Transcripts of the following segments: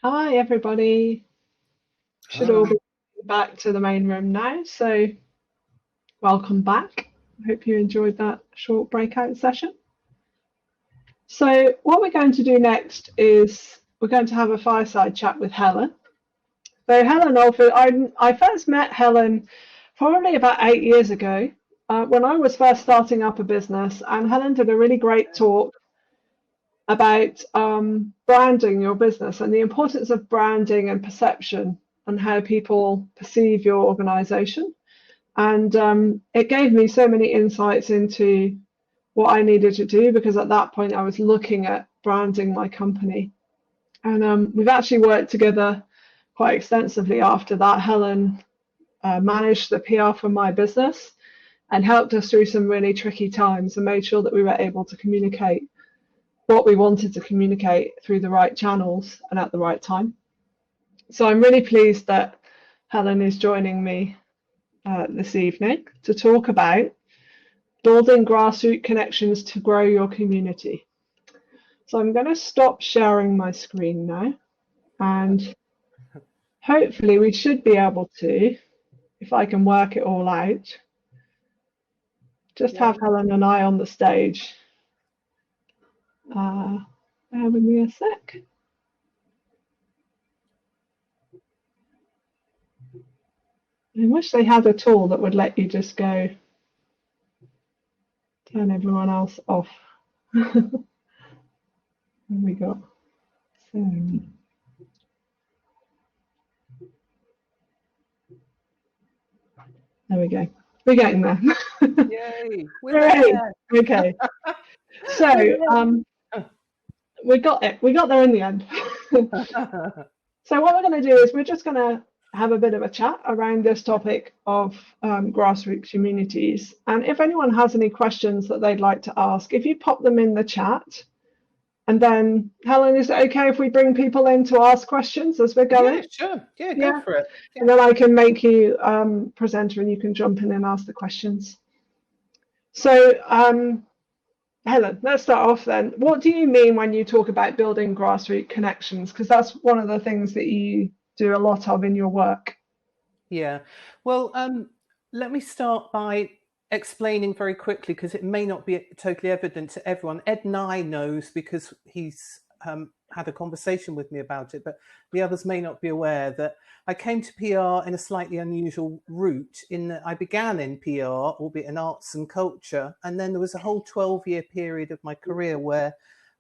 Hi, everybody. Should all Hi. be back to the main room now. So, welcome back. I hope you enjoyed that short breakout session. So, what we're going to do next is we're going to have a fireside chat with Helen. So, Helen Oldfield, I first met Helen probably about 8 years ago when I was first starting up a business, and Helen did a really great talk about branding your business and the importance of branding and perception and how people perceive your organization. And it gave me so many insights into what I needed to do because at that point I was looking at branding my company. And we've actually worked together quite extensively after that. Helen managed the PR for my business and helped us through some really tricky times and made sure that we were able to communicate what we wanted to communicate through the right channels and at the right time. So I'm really pleased that Helen is joining me this evening to talk about building grassroots connections to grow your community. So I'm going to stop sharing my screen now, and hopefully we should be able to, if I can work it all out, just Yeah. have Helen and I on the stage. Bear with me a sec. I wish they had a tool that would let you just go turn everyone else off. What have we got? So, there we go. We're getting there. Yay. We're Hooray! there. Okay. We're So we got it. We got there in the end. there. So what we're going to do is we're just going to have a bit of a chat around this topic of grassroots communities. And if anyone has any questions that they'd like to ask, if you pop them in the chat, and then Helen, is it okay if we bring people in to ask questions as we're going? Yeah, sure. Yeah, Yeah. go for it. Yeah. And then I can make you presenter and you can jump in and ask the questions. So Helen, let's start off then. What do you mean when you talk about building grassroots connections? Because that's one of the things that you do a lot of in your work. Yeah. Well, let me start by explaining very quickly because it may not be totally evident to everyone. Ed Nye knows because he's had a conversation with me about it, but the others may not be aware that I came to PR in a slightly unusual route in that I began in PR, albeit in arts and culture, and then there was a whole 12-year period of my career where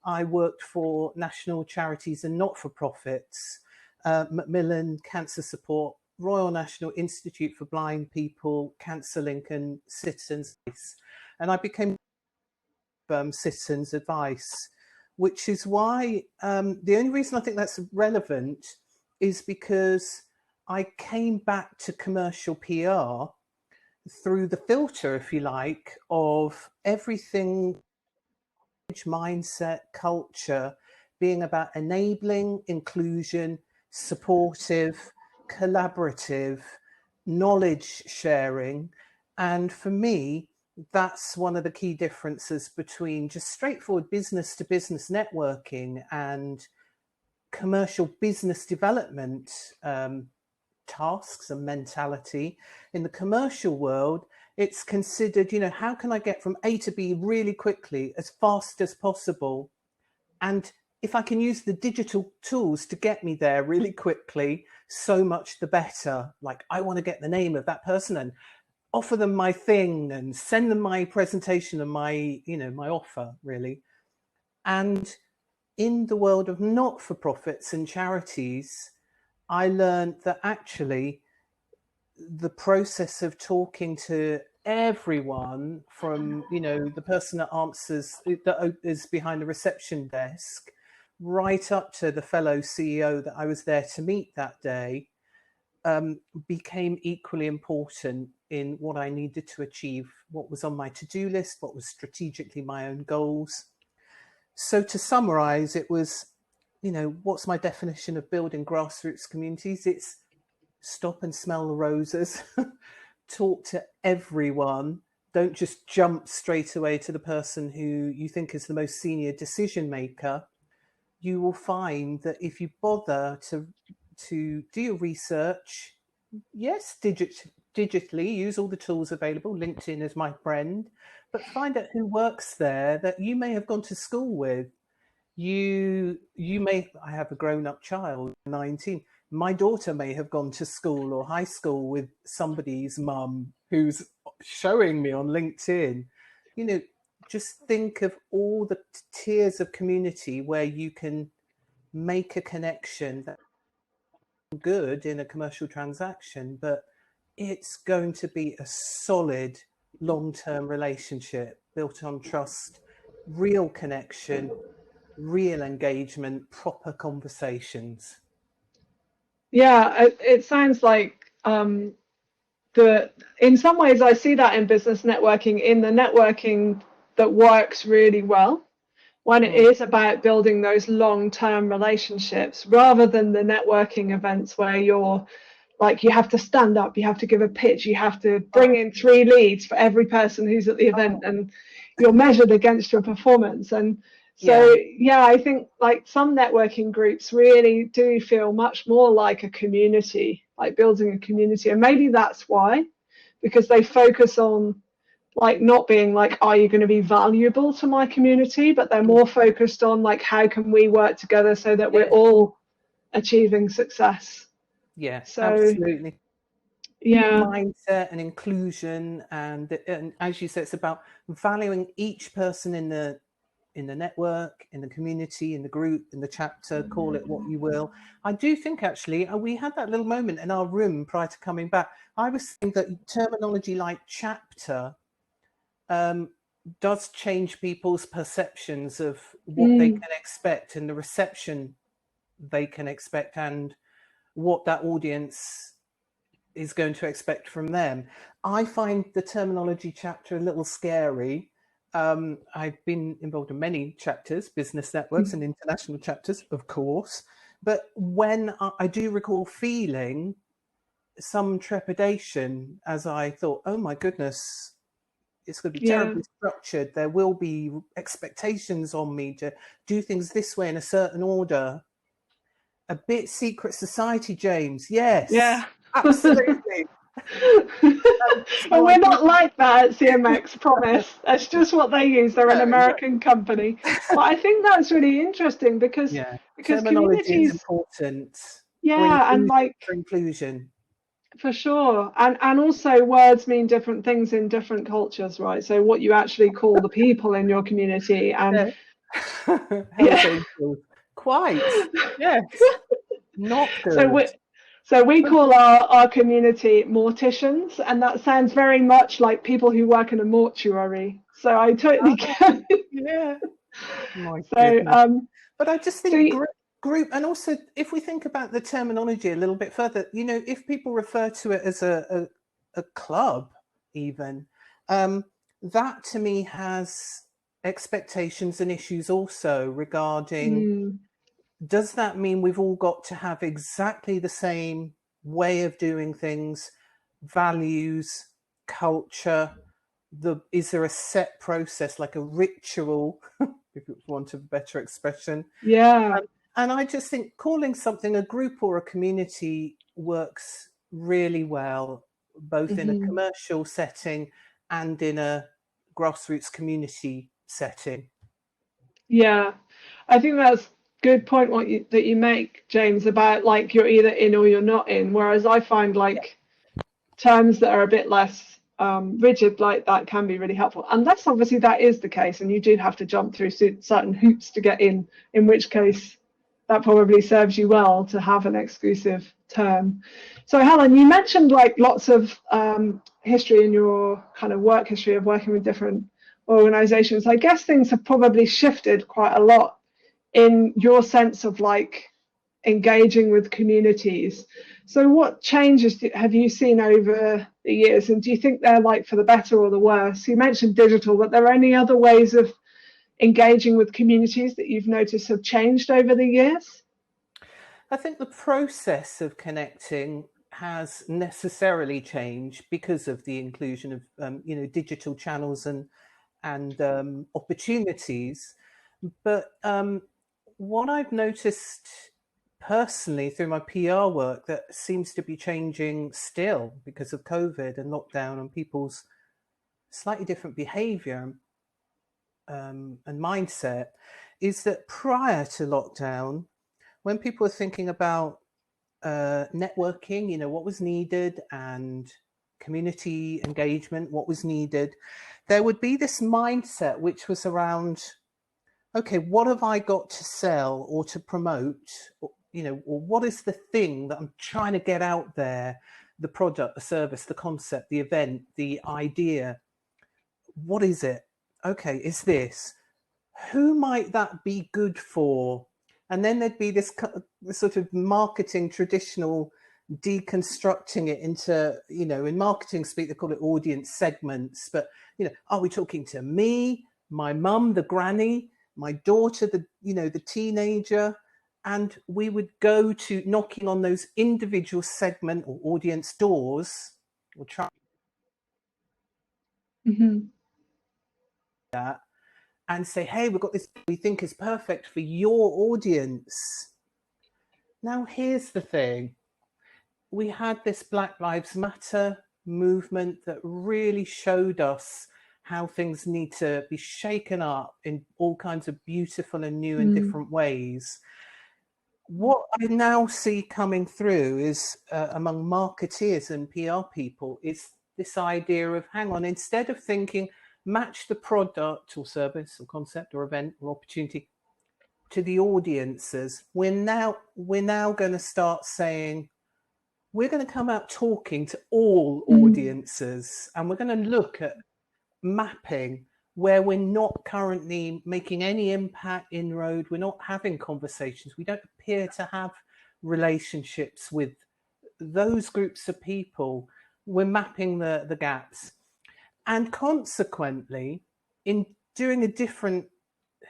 I worked for national charities and not-for-profits, Macmillan Cancer Support, Royal National Institute for Blind People, Cancer Link and Citizens Advice. And I became Citizens Advice, which is why the only reason I think that's relevant is because I came back to commercial PR through the filter, if you like, of everything, mindset, culture, being about enabling, inclusion, supportive, collaborative, knowledge sharing. And for me, that's one of the key differences between just straightforward business to business networking and commercial business development tasks and mentality. In the commercial world, it's considered, how can I get from A to B really quickly, as fast as possible? And if I can use the digital tools to get me there really quickly, so much the better. Like, I want to get the name of that person and offer them my thing and send them my presentation and my offer, really. And in the world of not-for-profits and charities, I learned that actually the process of talking to everyone from, the person that answers, that is behind the reception desk, right up to the fellow CEO that I was there to meet that day, became equally important in what I needed to achieve, what was on my to-do list, what was strategically my own goals. So to summarize, it was, what's my definition of building grassroots communities? It's stop and smell the roses, talk to everyone. Don't just jump straight away to the person who you think is the most senior decision maker. you will find that if you bother to do your research, yes, digitally, use all the tools available. LinkedIn is my friend, but find out who works there that you may have gone to school with. You may, I have a grown-up child, 19. My daughter may have gone to school or high school with somebody's mum who's showing me on LinkedIn. You know, just think of all the tiers of community where you can make a connection that's good in a commercial transaction, but it's going to be a solid long-term relationship built on trust, real connection, real engagement, proper conversations. Yeah, it sounds like in some ways I see that in business networking, in the networking that works really well, when it is about building those long-term relationships, rather than the networking events where you're like, you have to stand up, you have to give a pitch, you have to bring in 3 leads for every person who's at the event, and you're measured against your performance. And so yeah, I think like some networking groups really do feel much more like a community, like building a community. And maybe that's why, because they focus on like not being like, are you going to be valuable to my community, but they're more focused on like, how can we work together so that we're all achieving success. Yeah, So absolutely. yeah, Mindset and inclusion, and as you said, it's about valuing each person in the network, in the community, in the group, in the chapter, call it what you will. I do think actually we had that little moment in our room prior to coming back. I was saying that terminology like chapter does change people's perceptions of what they can expect and the reception they can expect and what that audience is going to expect from them. I find the terminology chapter a little scary. I've been involved in many chapters, business networks and international chapters, of course. But when I do recall feeling some trepidation as I thought, oh my goodness, it's going to be terribly structured. There will be expectations on me to do things this way in a certain order. A bit secret society, James. Yes. yeah. Absolutely. And we're not like that at CMX, promise. That's just what they use. They're an American company. But I think that's really interesting because terminology is communities, important. and like for inclusion. for sure. And also words mean different things in different cultures, right? So what you actually call the people in your community and Hell's Angels. Quite. Yes. Not good. So we call our community morticians, and that sounds very much like people who work in a mortuary. So I totally get it. Yeah. My So but I just think group, and also if we think about the terminology a little bit further, you know, if people refer to it as a club, even that to me has expectations and issues also regarding. Does that mean we've all got to have exactly the same way of doing things, values, culture? Is there a set process, like a ritual, if you want a better expression? Yeah. And I just think calling something a group or a community works really well, both in a commercial setting and in a grassroots community setting. Yeah, I think that's good point that you make, James, about like you're either in or you're not in. Whereas I find like terms that are a bit less rigid like that can be really helpful. Unless obviously that is the case and you do have to jump through certain hoops to get in which case that probably serves you well to have an exclusive term. So Helen, you mentioned like lots of history in your kind of work history of working with different organizations. I guess things have probably shifted quite a lot in your sense of like engaging with communities. So what changes have you seen over the years, and do you think they're like for the better or the worse? You mentioned digital, but there are any other ways of engaging with communities that you've noticed have changed over the years? I think the process of connecting has necessarily changed because of the inclusion of digital channels and opportunities. But what I've noticed personally through my PR work that seems to be changing still because of COVID and lockdown and people's slightly different behavior and mindset is that prior to lockdown, when people were thinking about networking, you know, what was needed, and community engagement, what was needed, there would be this mindset which was around, okay, what have I got to sell or to promote, or, you know, or what is the thing that I'm trying to get out there, the product, the service, the concept, the event, the idea, what is it? Okay, it's this. Who might that be good for? And then there'd be this sort of marketing traditional deconstructing it into, you know, in marketing speak, they call it audience segments. But, you know, are we talking to me, my mum, the granny, my daughter, the, you know, the teenager? And we would go to knocking on those individual segment or audience doors, or try that, and say, hey, we've got this we think is perfect for your audience. Now, here's the thing. We had this Black Lives Matter movement that really showed us how things need to be shaken up in all kinds of beautiful and new and different ways. What I now see coming through is among marketeers and PR people is this idea of, hang on, instead of thinking, match the product or service or concept or event or opportunity to the audiences, we're now going to start saying, we're going to come out talking to all audiences, and we're going to look at mapping where we're not currently making any impact, inroad, we're not having conversations, we don't appear to have relationships with those groups of people. We're mapping the gaps. And consequently, in doing a different,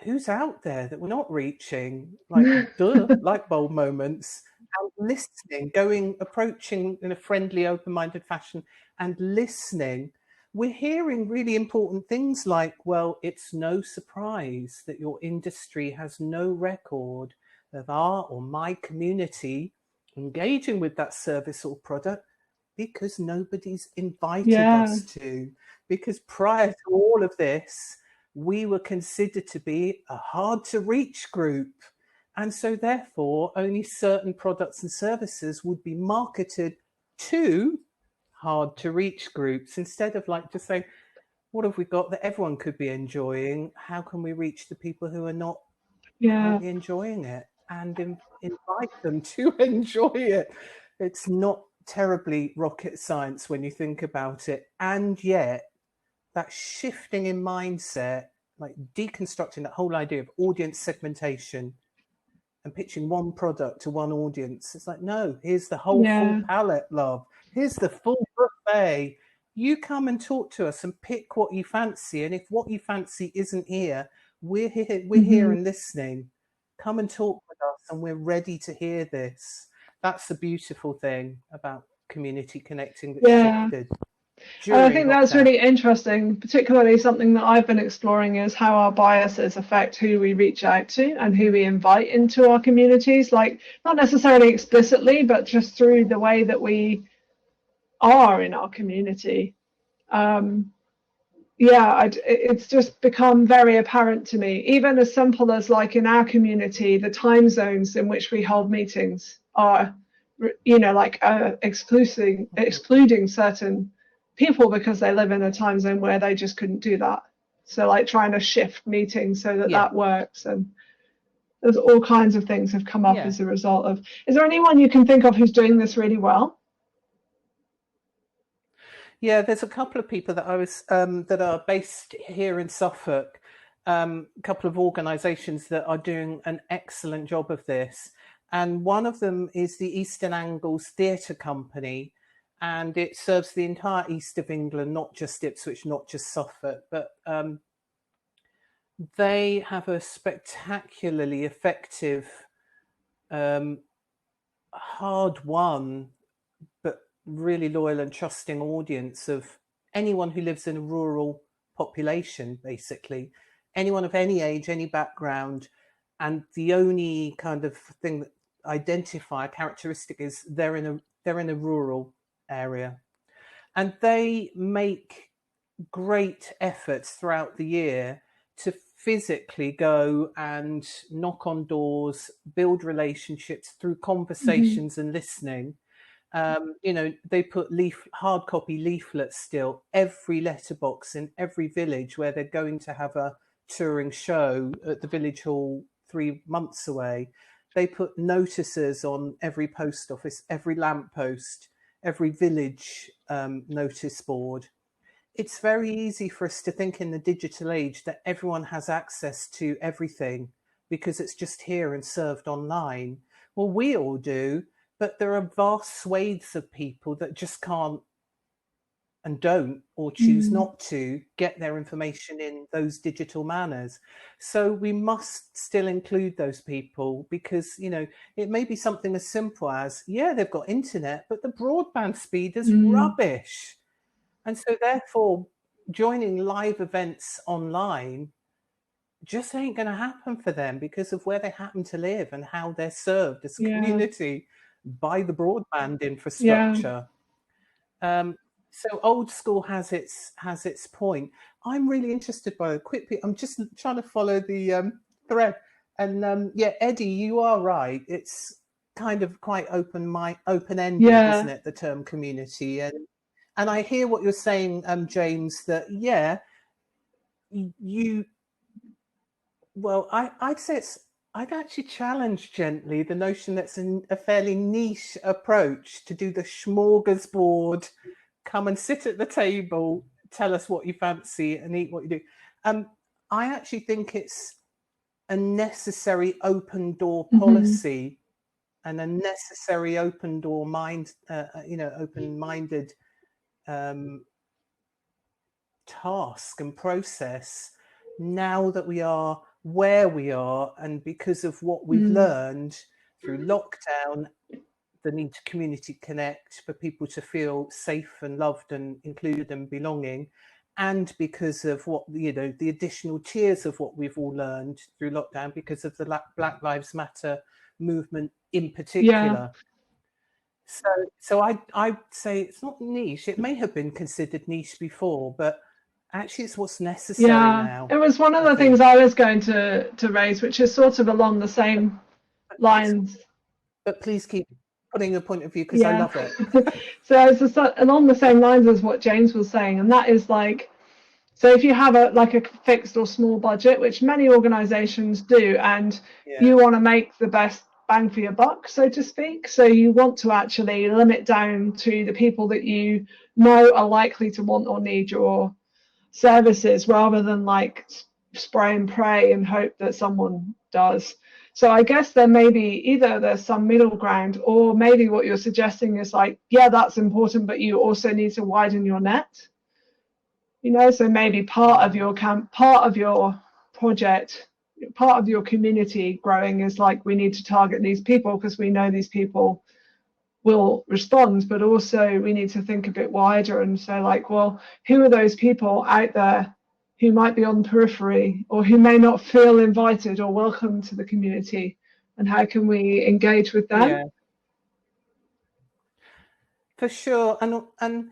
who's out there that we're not reaching, like light bulb moments, and listening, approaching in a friendly, open-minded fashion and listening, we're hearing really important things like, well, it's no surprise that your industry has no record of our or my community engaging with that service or product because nobody's invited us to. Because prior to all of this, we were considered to be a hard to reach group. And so therefore, only certain products and services would be marketed to hard to reach groups, instead of like just saying, what have we got that everyone could be enjoying? How can we reach the people who are not currently enjoying it and invite them to enjoy it? It's not terribly rocket science when you think about it. And yet that shifting in mindset, like deconstructing that whole idea of audience segmentation and pitching one product to one audience. It's like, no, here's the whole full palette, love. Here's the full buffet. You come and talk to us and pick what you fancy. And if what you fancy isn't here, we're here and listening. Come and talk with us and we're ready to hear this. That's the beautiful thing about community connecting that shifted. And I think that's really interesting, particularly something that I've been exploring is how our biases affect who we reach out to and who we invite into our communities, like not necessarily explicitly, but just through the way that we are in our community. It's just become very apparent to me, even as simple as like in our community, the time zones in which we hold meetings are, you know, like excluding certain people because they live in a time zone where they just couldn't do that. So like trying to shift meetings so that that works, and there's all kinds of things have come up as a result of. Is there anyone you can think of who's doing this really well? Yeah, there's a couple of people that I was that are based here in Suffolk, a couple of organisations that are doing an excellent job of this. And one of them is the Eastern Angles Theatre Company, and it serves the entire east of England, not just Ipswich, not just Suffolk, but they have a spectacularly effective, hard-won, but really loyal and trusting audience of anyone who lives in a rural population, basically, anyone of any age, any background, and the only kind of thing that identify a characteristic is they're in a rural area, and they make great efforts throughout the year to physically go and knock on doors, build relationships through conversations and listening. They put hard copy leaflets still every letterbox in every village where they're going to have a touring show at the village hall 3 months away. They put notices on every post office, every lamppost, every village notice board. It's very easy for us to think in the digital age that everyone has access to everything because it's just here and served online. Well, we all do, but there are vast swathes of people that just can't and don't, or choose not to, get their information in those digital manners. So we must still include those people because, it may be something as simple as, they've got internet, but the broadband speed is rubbish. And so therefore, joining live events online just ain't going to happen for them because of where they happen to live and how they're served as a community by the broadband infrastructure. So old school has its point. I'm really interested by I'm just trying to follow the thread. And Eddie, you are right. It's kind of quite open-ended, isn't it? The term community. And I hear what you're saying, James, that, I'd say I'd actually challenge gently the notion that's a fairly niche approach to do the smorgasbord, come and sit at the table, tell us what you fancy and eat what you do. I actually think it's a necessary open door policy and a necessary open door open-minded task and process now that we are where we are, and because of what we've learned through lockdown, the need to community connect, for people to feel safe and loved and included and belonging, and because of what the additional tiers of what we've all learned through lockdown because of the Black Lives Matter movement in particular. So I'd say it's not niche. It may have been considered niche before, but actually it's what's necessary now. It was one of the things I was going to raise, which is sort of along the same lines. But please keep putting your point of view because I love it. So it's along the same lines as what James was saying, and that is like, so if you have a fixed or small budget, which many organizations do, and you want to make the best bang for your buck, so to speak, so you want to actually limit down to the people that you know are likely to want or need your services, rather than like spray and pray and hope that someone does. So I guess there may be either there's some middle ground, or maybe what you're suggesting is like, that's important, but you also need to widen your net. So maybe part of your project, part of your community growing is like, we need to target these people because we know these people will respond, but also we need to think a bit wider and say like, well, who are those people out there who might be on the periphery or who may not feel invited or welcome to the community, and how can we engage with them? For sure. And I'm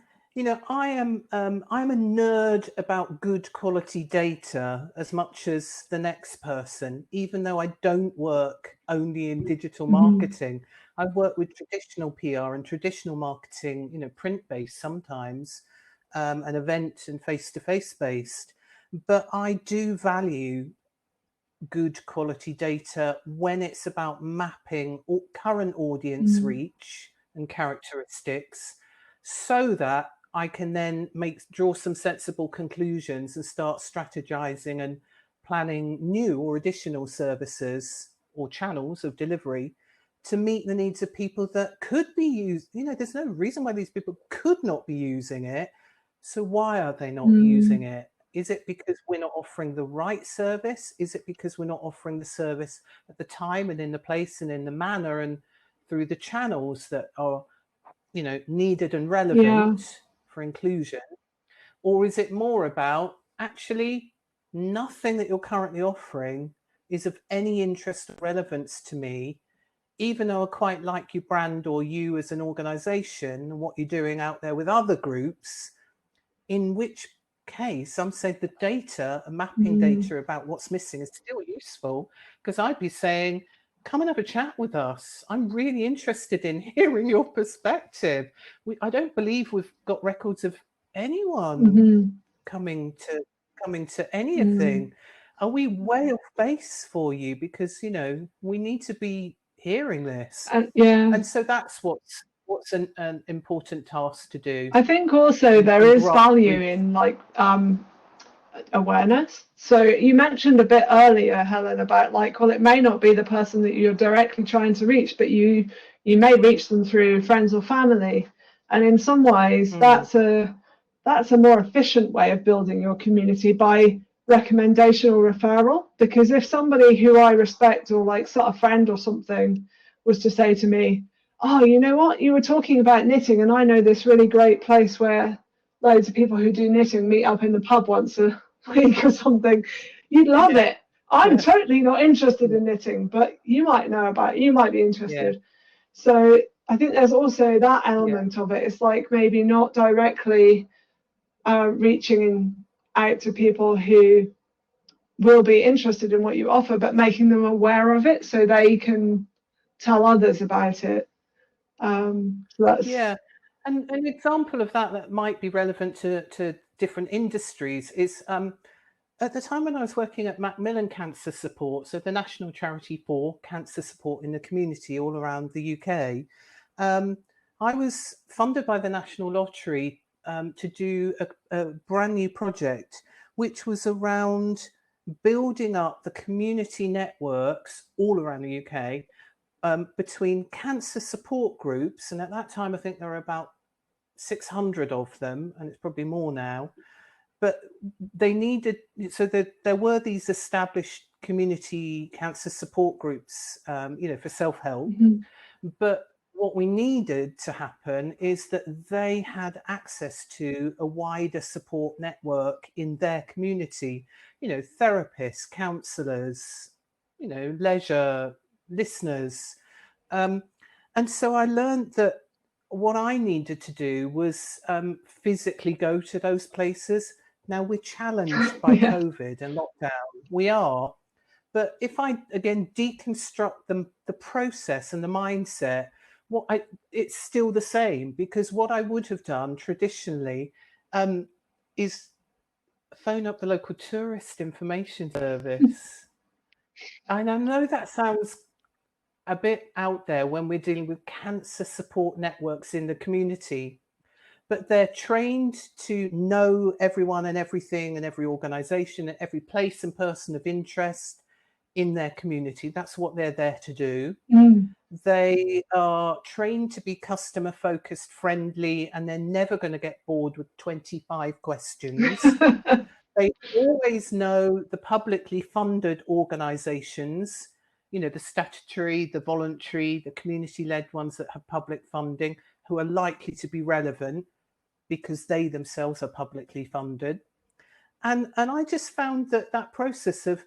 a nerd about good quality data as much as the next person, even though I don't work only in digital marketing. I work with traditional PR and traditional marketing, print-based sometimes, and event and face-to-face based. But I do value good quality data when it's about mapping current audience reach and characteristics, so that I can then draw some sensible conclusions and start strategizing and planning new or additional services or channels of delivery to meet the needs of people that could be used. There's no reason why these people could not be using it. So why are they not using it? Is it because we're not offering the right service? Is it because we're not offering the service at the time and in the place and in the manner and through the channels that are, needed and relevant for inclusion? Or is it more about actually nothing that you're currently offering is of any interest or relevance to me, even though I quite like your brand or you as an organisation and what you're doing out there with other groups, in which case some say the data, mapping data about what's missing is still useful, because I'd be saying, come and have a chat with us. I'm really interested in hearing your perspective. I don't believe we've got records of anyone coming to anything. Are we way off base for you? Because, you know, we need to be hearing this. And so that's what's an important task to do. I think also there is value in like awareness. So you mentioned a bit earlier, Helen, about like, well, it may not be the person that you're directly trying to reach, but you may reach them through friends or family. And in some ways, that's a more efficient way of building your community, by recommendation or referral. Because if somebody who I respect, or like sort of friend or something, was to say to me, oh, you know what, you were talking about knitting, and I know this really great place where loads of people who do knitting meet up in the pub once a week or something, you'd love it. I'm totally not interested in knitting, but you might know about it, you might be interested. So I think there's also that element of it. It's like maybe not directly reaching out to people who will be interested in what you offer, but making them aware of it so they can tell others about it. So that's... And an example of that might be relevant to different industries is at the time when I was working at Macmillan Cancer Support, so the national charity for cancer support in the community all around the UK, I was funded by the National Lottery to do a brand new project, which was around building up the community networks all around the UK between cancer support groups. And at that time, I think there were about 600 of them, and it's probably more now. But they needed, so there were these established community cancer support groups, you know, for self-help. But what we needed to happen is that they had access to a wider support network in their community, you know, therapists, counsellors, you know, leisure listeners. And so I learned that what I needed to do was physically go to those places. Now we're challenged by COVID and lockdown. We are. But if I, again, deconstruct the process and the mindset, it's still the same, because what I would have done traditionally is phone up the local tourist information service. And I know that sounds a bit out there when we're dealing with cancer support networks in the community, but they're trained to know everyone and everything and every organisation and every place and person of interest in their community. That's what they're there to do. They are trained to be customer focused, friendly, and they're never going to get bored with 25 questions. They always know the publicly funded organisations, you know, the statutory, the voluntary, the community-led ones that have public funding, who are likely to be relevant because they themselves are publicly funded. And I just found that process of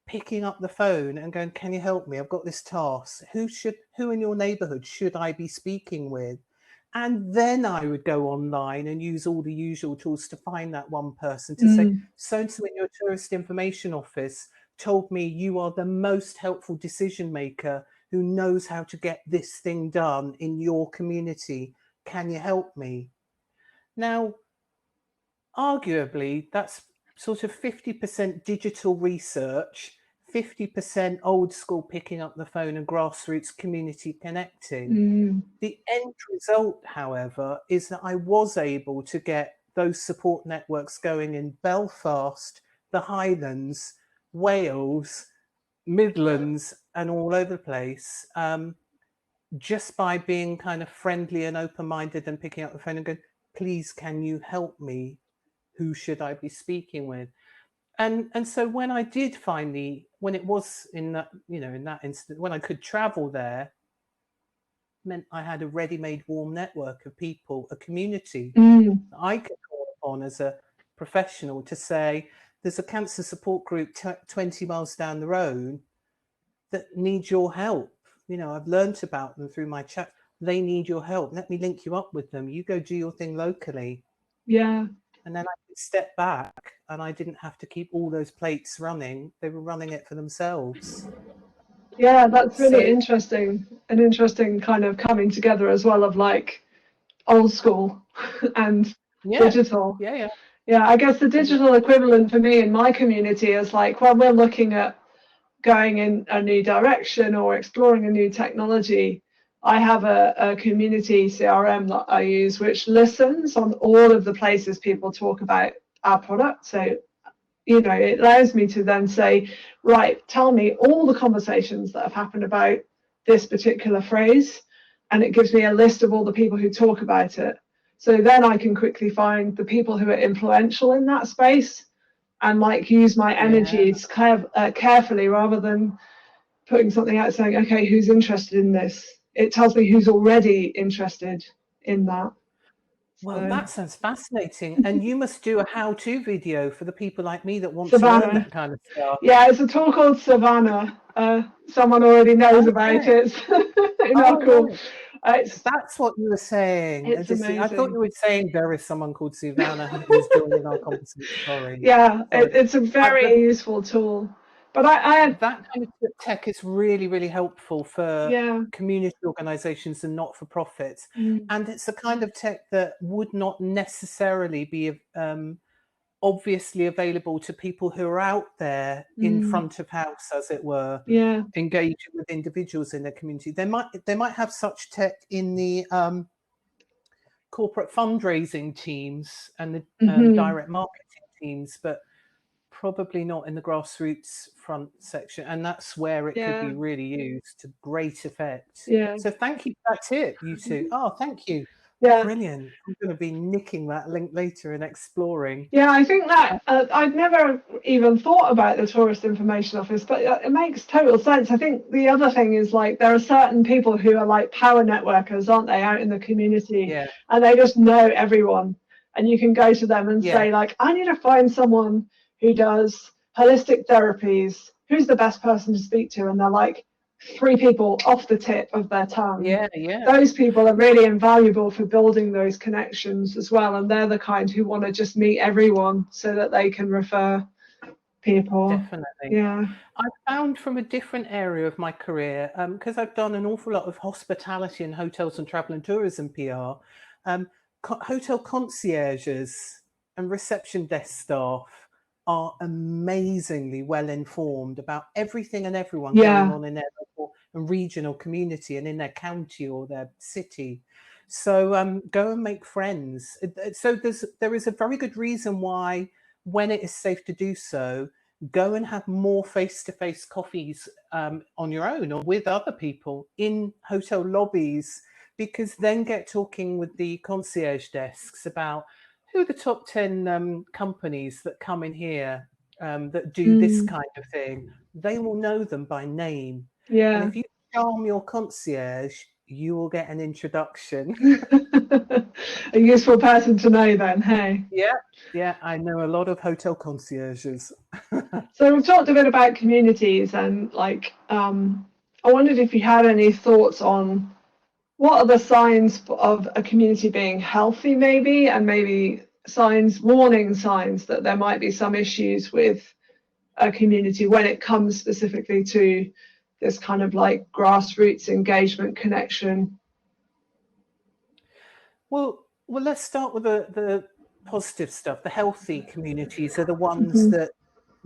picking up the phone and going, can you help me? I've got this task. Who in your neighbourhood should I be speaking with? And then I would go online and use all the usual tools to find that one person to say, so-and-so in your tourist information office told me you are the most helpful decision maker who knows how to get this thing done in your community. Can you help me? Now, arguably, that's sort of 50% digital research, 50% old school picking up the phone and grassroots community connecting. The end result, however, is that I was able to get those support networks going in Belfast, the Highlands, Wales, Midlands, and all over the place, just by being kind of friendly and open-minded and picking up the phone and going, please, can you help me? Who should I be speaking with? And so when I did finally, when it was in that, you know, in that instant, when I could travel there, meant I had a ready-made warm network of people, a community I could call upon as a professional to say, there's a cancer support group 20 miles down the road that needs your help. You know, I've learnt about them through my chat. They need your help. Let me link you up with them. You go do your thing locally. Yeah. And then I could step back and I didn't have to keep all those plates running. They were running it for themselves. Yeah, that's really interesting. An interesting kind of coming together as well of like old school and digital. Yeah. Yeah, I guess the digital equivalent for me in my community is like when we're looking at going in a new direction or exploring a new technology, I have a community CRM that I use which listens on all of the places people talk about our product. So, you know, it allows me to then say, right, tell me all the conversations that have happened about this particular phrase, and it gives me a list of all the people who talk about it. So then I can quickly find the people who are influential in that space and like use my energies carefully rather than putting something out saying, okay, who's interested in this? It tells me who's already interested in that. Well, that sounds fascinating. And you must do a how-to video for the people like me that want to learn that kind of stuff. Yeah, it's a tool called Savannah. Someone already knows about it. That's what you were saying. It's amazing. I thought you were saying there is someone called Savannah who's joining our conversation. Sorry. Yeah, it's a very useful tool. But that kind of tech is really, really helpful for community organisations and not-for-profits. And it's a kind of tech that would not necessarily be obviously available to people who are out there in front of house, as it were, engaging with individuals in their community. They might have such tech in the corporate fundraising teams and the direct marketing teams, but probably not in the grassroots front section. And that's where it could be really used to great effect. So thank you for that tip, you two. Oh, thank you. Yeah. Brilliant. I'm going to be nicking that link later and exploring. Yeah, I think that I'd never even thought about the Tourist Information Office, but it makes total sense. I think the other thing is like there are certain people who are like power networkers, aren't they, out in the community? And they just know everyone. And you can go to them and say like, I need to find someone who does holistic therapies. Who's the best person to speak to? And they're like, 3 people off the tip of their tongue. Those people are really invaluable for building those connections as well, and they're the kind who want to just meet everyone so that they can refer people. Definitely. I found from a different area of my career, because I've done an awful lot of hospitality and hotels and travel and tourism PR, hotel concierges and reception desk staff are amazingly well informed about everything and everyone going on in their local and regional community and in their county or their city. So go and make friends. So there is a very good reason why, when it is safe to do so, go and have more face-to-face coffees on your own or with other people in hotel lobbies, because then get talking with the concierge desks about who are the top 10 companies that come in here that do this kind of thing. They will know them by name. And if you charm your concierge, you will get an introduction. A useful person to know then, hey? Yeah, I know a lot of hotel concierges. So we've talked a bit about communities, and like I wondered if you had any thoughts on what are the signs of a community being healthy, maybe, and maybe warning signs that there might be some issues with a community when it comes specifically to this kind of like grassroots engagement connection. Well, let's start with the positive stuff. The healthy communities are the ones that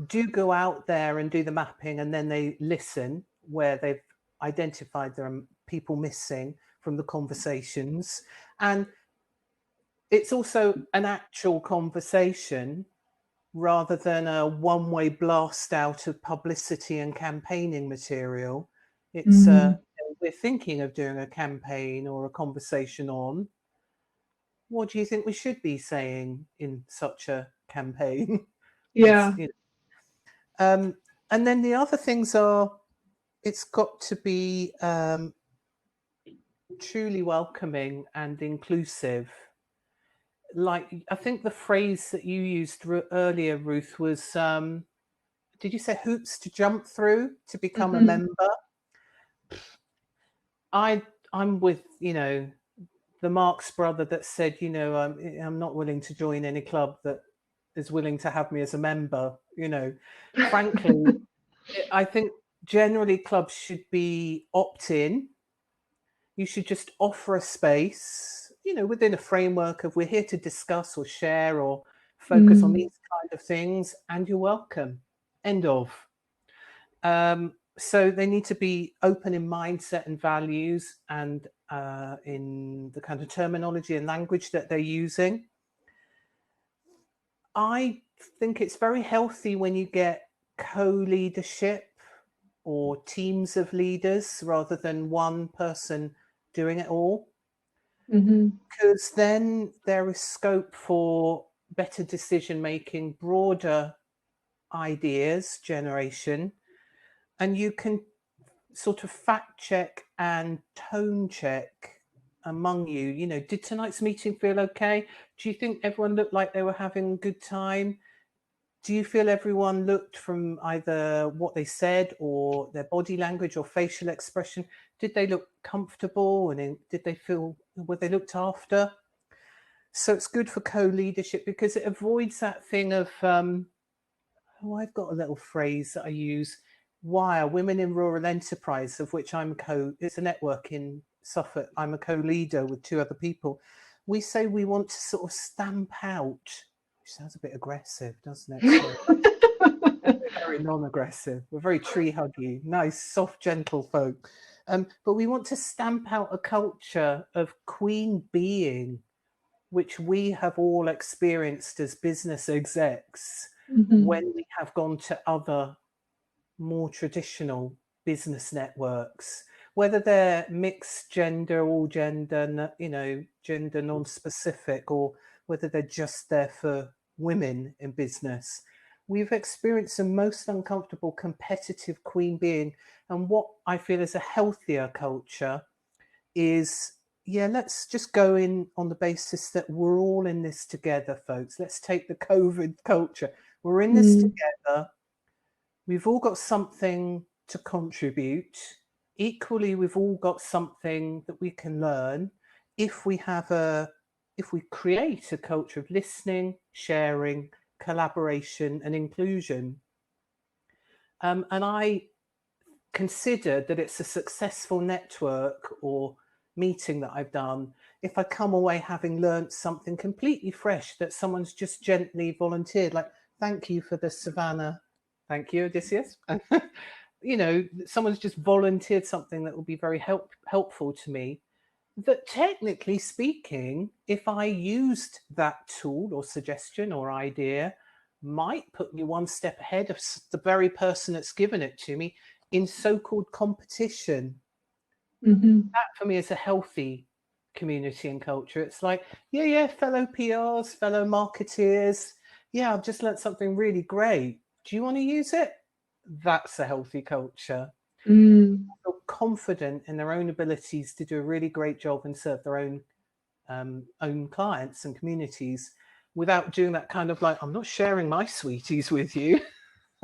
do go out there and do the mapping, and then they listen where they've identified there are people missing from the conversations. And it's also an actual conversation rather than a one-way blast out of publicity and campaigning material. It's we're thinking of doing a campaign or a conversation on what do you think we should be saying in such a campaign? And then the other things are, it's got to be truly welcoming and inclusive. like, I think the phrase that you used earlier, Ruth, was, did you say hoops to jump through to become a member? I'm with, the Marx brother that said, I'm not willing to join any club that is willing to have me as a member. Frankly, I think generally clubs should be opt-in. You should just offer a space, within a framework of we're here to discuss or share or focus on these kind of things, and you're welcome. End of. So they need to be open in mindset and values and in the kind of terminology and language that they're using. I think it's very healthy when you get co-leadership or teams of leaders rather than one person doing it all. Because then there is scope for better decision making, broader ideas generation, and you can sort of fact check and tone check among you. Did tonight's meeting feel okay? Do you think everyone looked like they were having a good time? Do you feel everyone looked, from either what they said or their body language or facial expression, did they look comfortable, and did they feel, were they looked after? So it's good for co-leadership because it avoids that thing of, I've got a little phrase that I use, WIRE, Women in Rural Enterprise, of which it's a network in Suffolk. I'm a co-leader with 2 other people. We say we want to sort of stamp out, which sounds a bit aggressive, doesn't it? So we're very non-aggressive. We're very tree-huggy, nice, soft, gentle folk. But we want to stamp out a culture of queen being, which we have all experienced as business execs when we have gone to other more traditional business networks, whether they're mixed gender, all gender, gender non-specific, or whether they're just there for women in business. We've experienced the most uncomfortable competitive queen being. And what I feel is a healthier culture is, let's just go in on the basis that we're all in this together, folks. Let's take the COVID culture. We're in this together. We've all got something to contribute. Equally, we've all got something that we can learn if we create a culture of listening, sharing, collaboration, and inclusion. And I consider that it's a successful network or meeting that I've done if I come away having learned something completely fresh that someone's just gently volunteered, like, thank you for the Savannah. Thank you, Odysseus. Someone's just volunteered something that will be very helpful to me. That technically speaking, if I used that tool or suggestion or idea, might put me one step ahead of the very person that's given it to me in so-called competition. That for me is a healthy community and culture. It's like, fellow PRs, fellow marketeers. I've just learned something really great. Do you want to use it? That's a healthy culture. Feel confident in their own abilities to do a really great job and serve their own clients and communities without doing that kind of like, I'm not sharing my sweeties with you.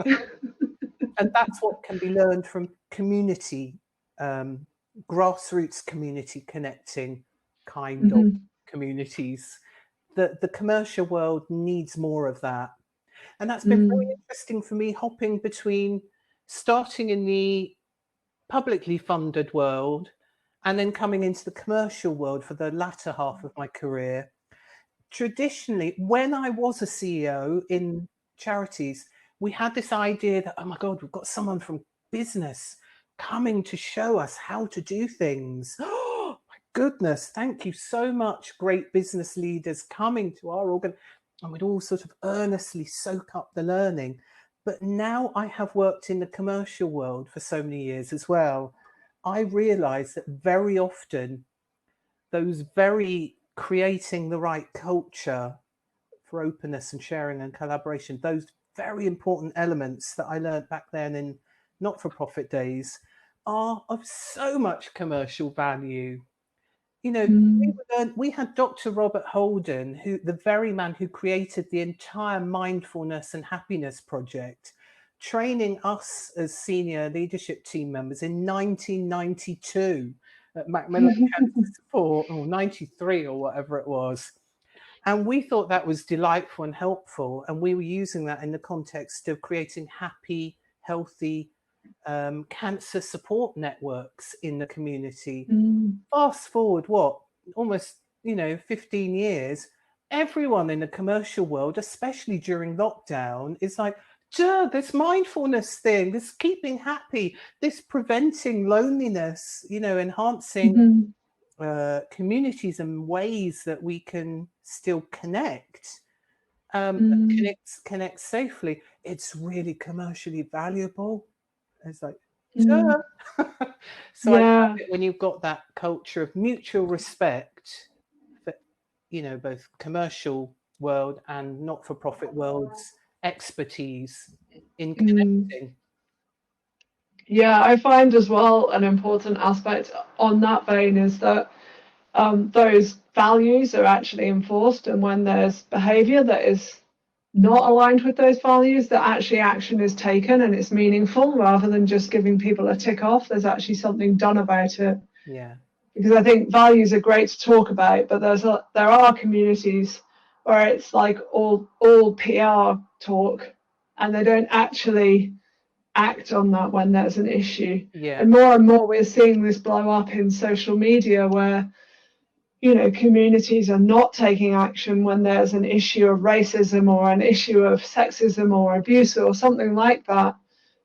And that's what can be learned from community, grassroots community connecting kind of communities. The commercial world needs more of that. And that's been very interesting for me, hopping between starting in the publicly funded world and then coming into the commercial world for the latter half of my career. Traditionally, when I was a CEO in charities, we had this idea that, oh my God, we've got someone from business coming to show us how to do things. Oh my goodness, thank you so much, great business leaders coming to our organ. And we'd all sort of earnestly soak up the learning. But now I have worked in the commercial world for so many years as well. I realize that very often those very creating the right culture for openness and sharing and collaboration, those very important elements that I learned back then in not-for-profit days are of so much commercial value. You know, we had Dr. Robert Holden, who the very man who created the entire mindfulness and happiness project, training us as senior leadership team members in 1992 at Macmillan Cancer Support, or 93 or whatever it was. And we thought that was delightful and helpful. And we were using that in the context of creating happy, healthy cancer support networks in the community. Fast forward, almost 15 years, everyone in the commercial world, especially during lockdown, is like, this mindfulness thing, this keeping happy, this preventing loneliness, enhancing communities and ways that we can still connect, connect safely. It's really commercially valuable. It's like, so I love it when you've got that culture of mutual respect for, both commercial world and not-for-profit world's expertise in connecting. Yeah, I find as well an important aspect on that vein is that those values are actually enforced, and when there's behavior that is not aligned with those values, that actually action is taken and it's meaningful rather than just giving people a tick off. There's actually something done about it. Yeah. Because I think values are great to talk about, but there are communities where it's like all PR talk, and they don't actually act on that when there's an issue. Yeah. And more we're seeing this blow up in social media where communities are not taking action when there's an issue of racism or an issue of sexism or abuse or something like that,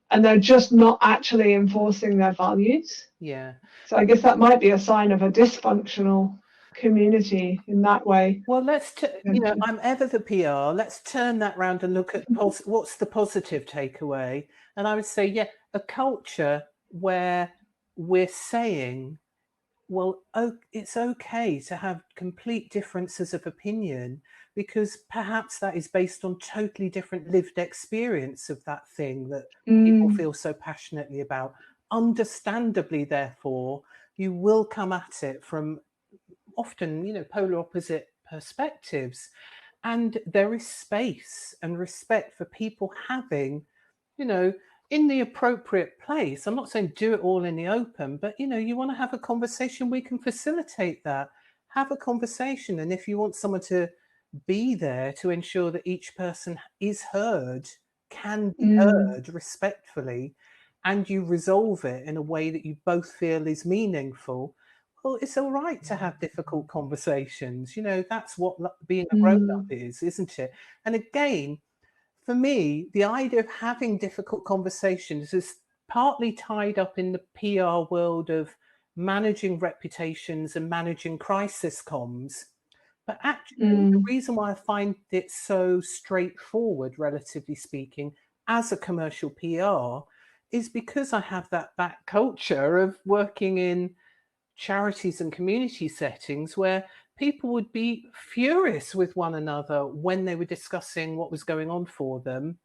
and they're just not actually enforcing their values. Yeah. So I guess that might be a sign of a dysfunctional community in that way. Well, I'm ever the PR. Let's turn that round and look at what's the positive takeaway. And I would say, a culture where we're saying, well, it's okay to have complete differences of opinion, because perhaps that is based on totally different lived experience of that thing that people feel so passionately about. Understandably, therefore, you will come at it from often, polar opposite perspectives. And there is space and respect for people having, in the appropriate place. I'm not saying do it all in the open, but, you want to have a conversation, we can facilitate that. Have a conversation. And if you want someone to be there to ensure that each person is heard, can be heard respectfully, and you resolve it in a way that you both feel is meaningful, well, it's all right to have difficult conversations. That's what being a grown-up is, isn't it? And again, for me, the idea of having difficult conversations is partly tied up in the PR world of managing reputations and managing crisis comms. But actually, the reason why I find it so straightforward, relatively speaking, as a commercial PR, is because I have that back culture of working in charities and community settings where people would be furious with one another when they were discussing what was going on for them,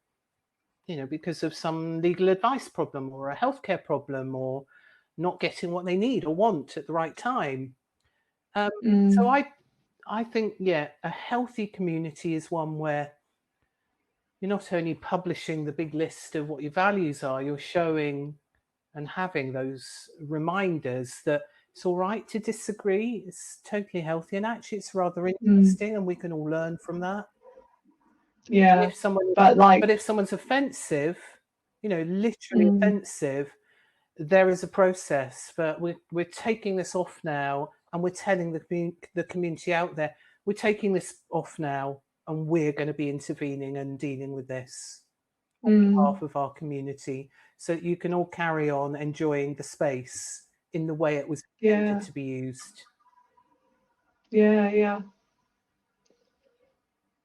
because of some legal advice problem or a healthcare problem or not getting what they need or want at the right time. So I think, a healthy community is one where you're not only publishing the big list of what your values are, you're showing and having those reminders that it's all right to disagree. It's totally healthy, and actually it's rather interesting, and we can all learn from that. Yeah. And if someone's offensive, literally offensive, there is a process. But we're taking this off now, and we're telling the community out there, we're taking this off now, and we're going to be intervening and dealing with this on behalf of our community, so that you can all carry on enjoying the space in the way it was intended to be used. Yeah.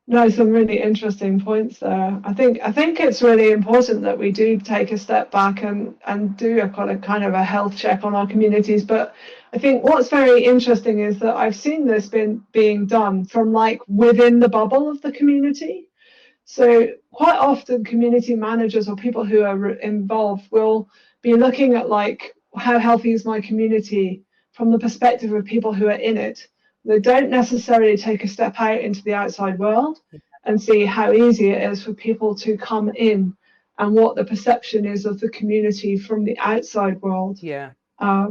No, some really interesting points there. I think it's really important that we do take a step back and do a kind of a health check on our communities. But I think what's very interesting is that I've seen this being done from like within the bubble of the community. So quite often community managers or people who are involved will be looking at like, how healthy is my community from the perspective of people who are in it. They don't necessarily take a step out into the outside world and see how easy it is for people to come in and what the perception is of the community from the outside world. Yeah. I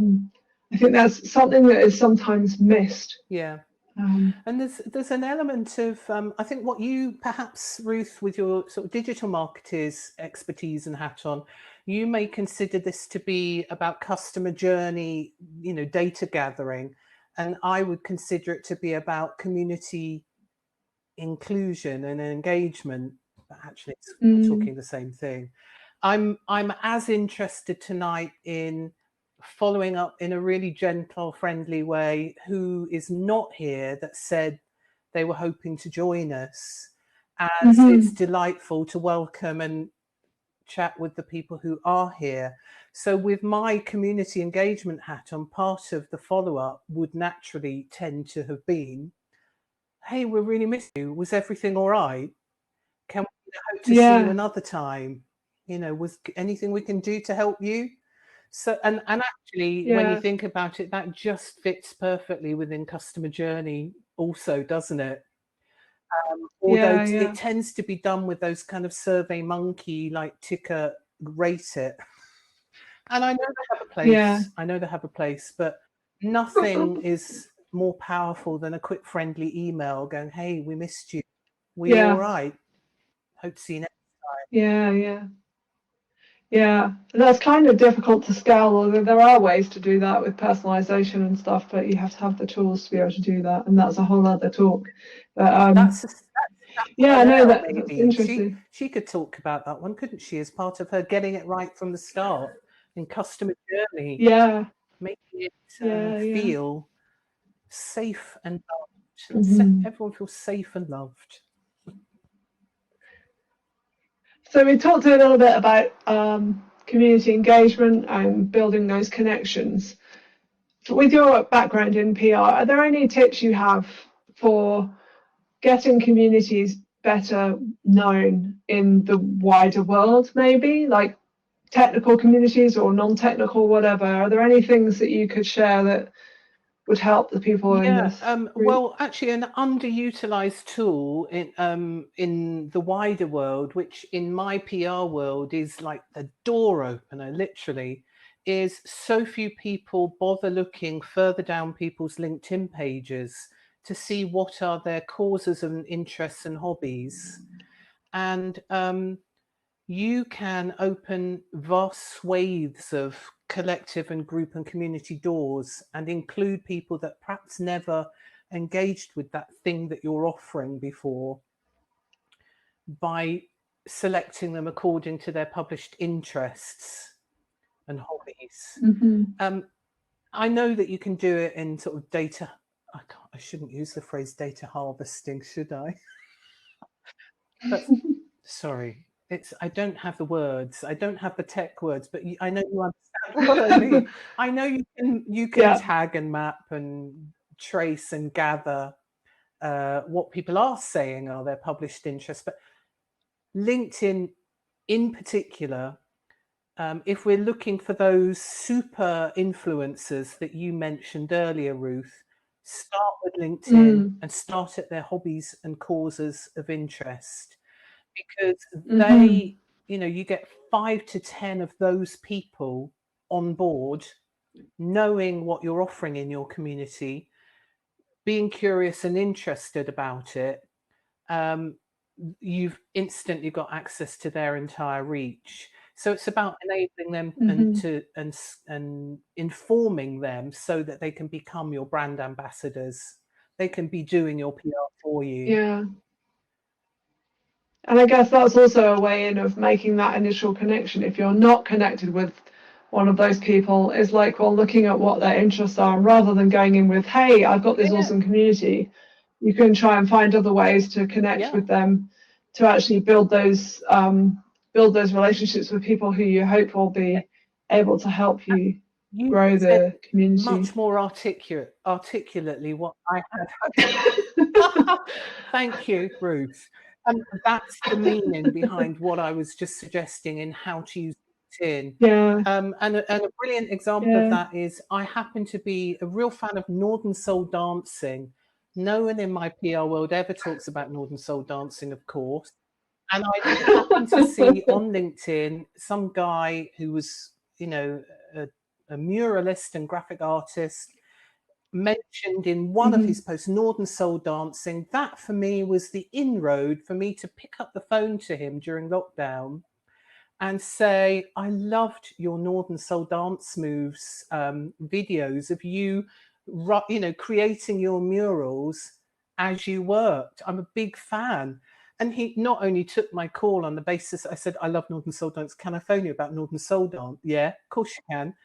think that's something that is sometimes missed. Yeah. And there's an element of I think what you perhaps, Ruth, with your sort of digital marketers expertise and hat on, you may consider this to be about customer journey, data gathering, and I would consider it to be about community inclusion and engagement. But actually, we're talking the same thing. I'm as interested tonight in following up in a really gentle, friendly way who is not here that said they were hoping to join us, as it's delightful to welcome and chat with the people who are here. So with my community engagement hat on, part of the follow-up would naturally tend to have been, hey, we really missed you. Was everything all right? Can we hope to see you another time? Was anything we can do to help you? So, and actually, when you think about it, that just fits perfectly within customer journey also, doesn't it? Although it tends to be done with those kind of Survey Monkey, like ticker, rate it. And I know they have a place. I know they have a place, but nothing is more powerful than a quick, friendly email going, hey, we missed you. We all right? Hope to see you next time. Yeah, that's kind of difficult to scale, although there are ways to do that with personalization and stuff, but you have to have the tools to be able to do that, and that's a whole other talk. But that's I know that's interesting. She could talk about that one, couldn't she, as part of her getting it right from the start in customer journey. Making it feel safe and loved. Everyone feels safe and loved. So we talked a little bit about community engagement and building those connections. With your background in PR, are there any tips you have for getting communities better known in the wider world, maybe like technical communities or non-technical, whatever? Are there any things that you could share that would help the people in this group? Well, actually, an underutilized tool in the wider world, which in my PR world is like the door opener, literally, is so few people bother looking further down people's LinkedIn pages to see what are their causes and interests and hobbies. And you can open vast swathes of collective and group and community doors and include people that perhaps never engaged with that thing that you're offering before by selecting them according to their published interests and hobbies. I know that you can do it in sort of data. I shouldn't use the phrase data harvesting, should I? But sorry. I don't have the words. I don't have the tech words, but I know you understand what I mean. I know you can tag and map and trace and gather what people are saying are their published interests. But LinkedIn in particular, if we're looking for those super influencers that you mentioned earlier, Ruth, start with LinkedIn and start at their hobbies and causes of interest. Because they, you get 5 to 10 of those people on board, knowing what you're offering in your community, being curious and interested about it. You've instantly got access to their entire reach. So it's about enabling them and informing them so that they can become your brand ambassadors. They can be doing your PR for you. Yeah. And I guess that's also a way in of making that initial connection. If you're not connected with one of those people, is like, well, looking at what their interests are, and rather than going in with, hey, I've got this awesome community, you can try and find other ways to connect with them, to actually build those relationships with people who you hope will be able to help you grow the community. Much more articulately what I had. Thank you, Ruth. And that's the meaning behind what I was just suggesting in how to use LinkedIn. Yeah. And a brilliant example of that is I happen to be a real fan of Northern Soul dancing. No one in my PR world ever talks about Northern Soul dancing, of course. And I happened to see on LinkedIn some guy who was, a muralist and graphic artist, mentioned in one of his posts Northern Soul dancing. That for me was the inroad for me to pick up the phone to him during lockdown and say, I loved your Northern Soul dance moves videos of you, creating your murals as you worked. I'm a big fan. And he not only took my call on the basis, I said, I love Northern Soul dance. Can I phone you about Northern Soul dance? Yeah, of course you can.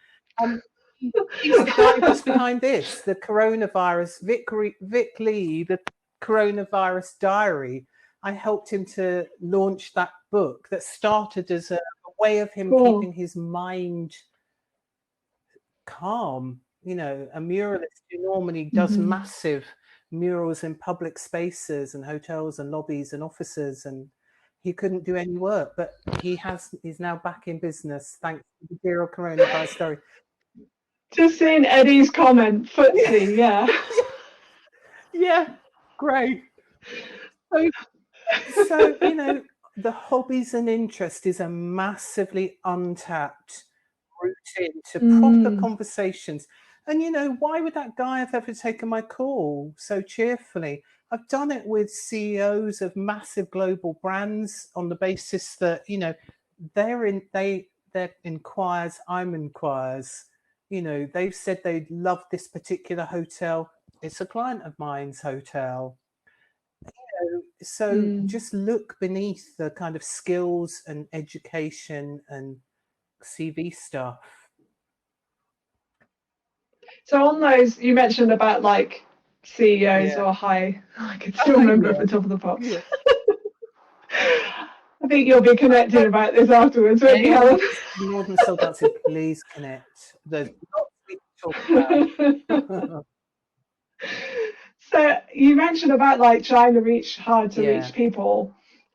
He's the guy who's behind this, the coronavirus, Vic Lee, the coronavirus diary. I helped him to launch that book that started as a way of him keeping his mind calm. A muralist who normally does massive murals in public spaces and hotels and lobbies and offices, and he couldn't do any work, but he's now back in business thanks to the zero coronavirus story. Just seeing Eddie's comment, footsie, yeah. Yeah, great. So, the hobbies and interest is a massively untapped route into proper conversations. And, why would that guy have ever taken my call so cheerfully? I've done it with CEOs of massive global brands on the basis that, they're inquires, I'm inquires. They've said they'd love this particular hotel. It's a client of mine's hotel. So just look beneath the kind of skills and education and CV stuff. So on those, you mentioned about like CEOs or high, I can still remember at the top of the pops. Yeah. I think you'll be connecting about this afterwards, won't you, Helen? Northern Soul dancing, please connect. There's lots we can talk about. So you mentioned about like trying to reach hard to reach people.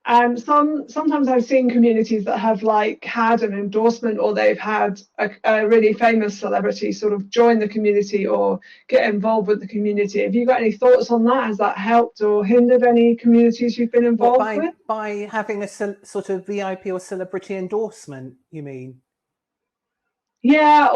And sometimes I've seen communities that have like had an endorsement, or they've had a really famous celebrity sort of join the community or get involved with the community. Have you got any thoughts on that? Has that helped or hindered any communities you've been involved with? By having a sort of VIP or celebrity endorsement, you mean? Yeah,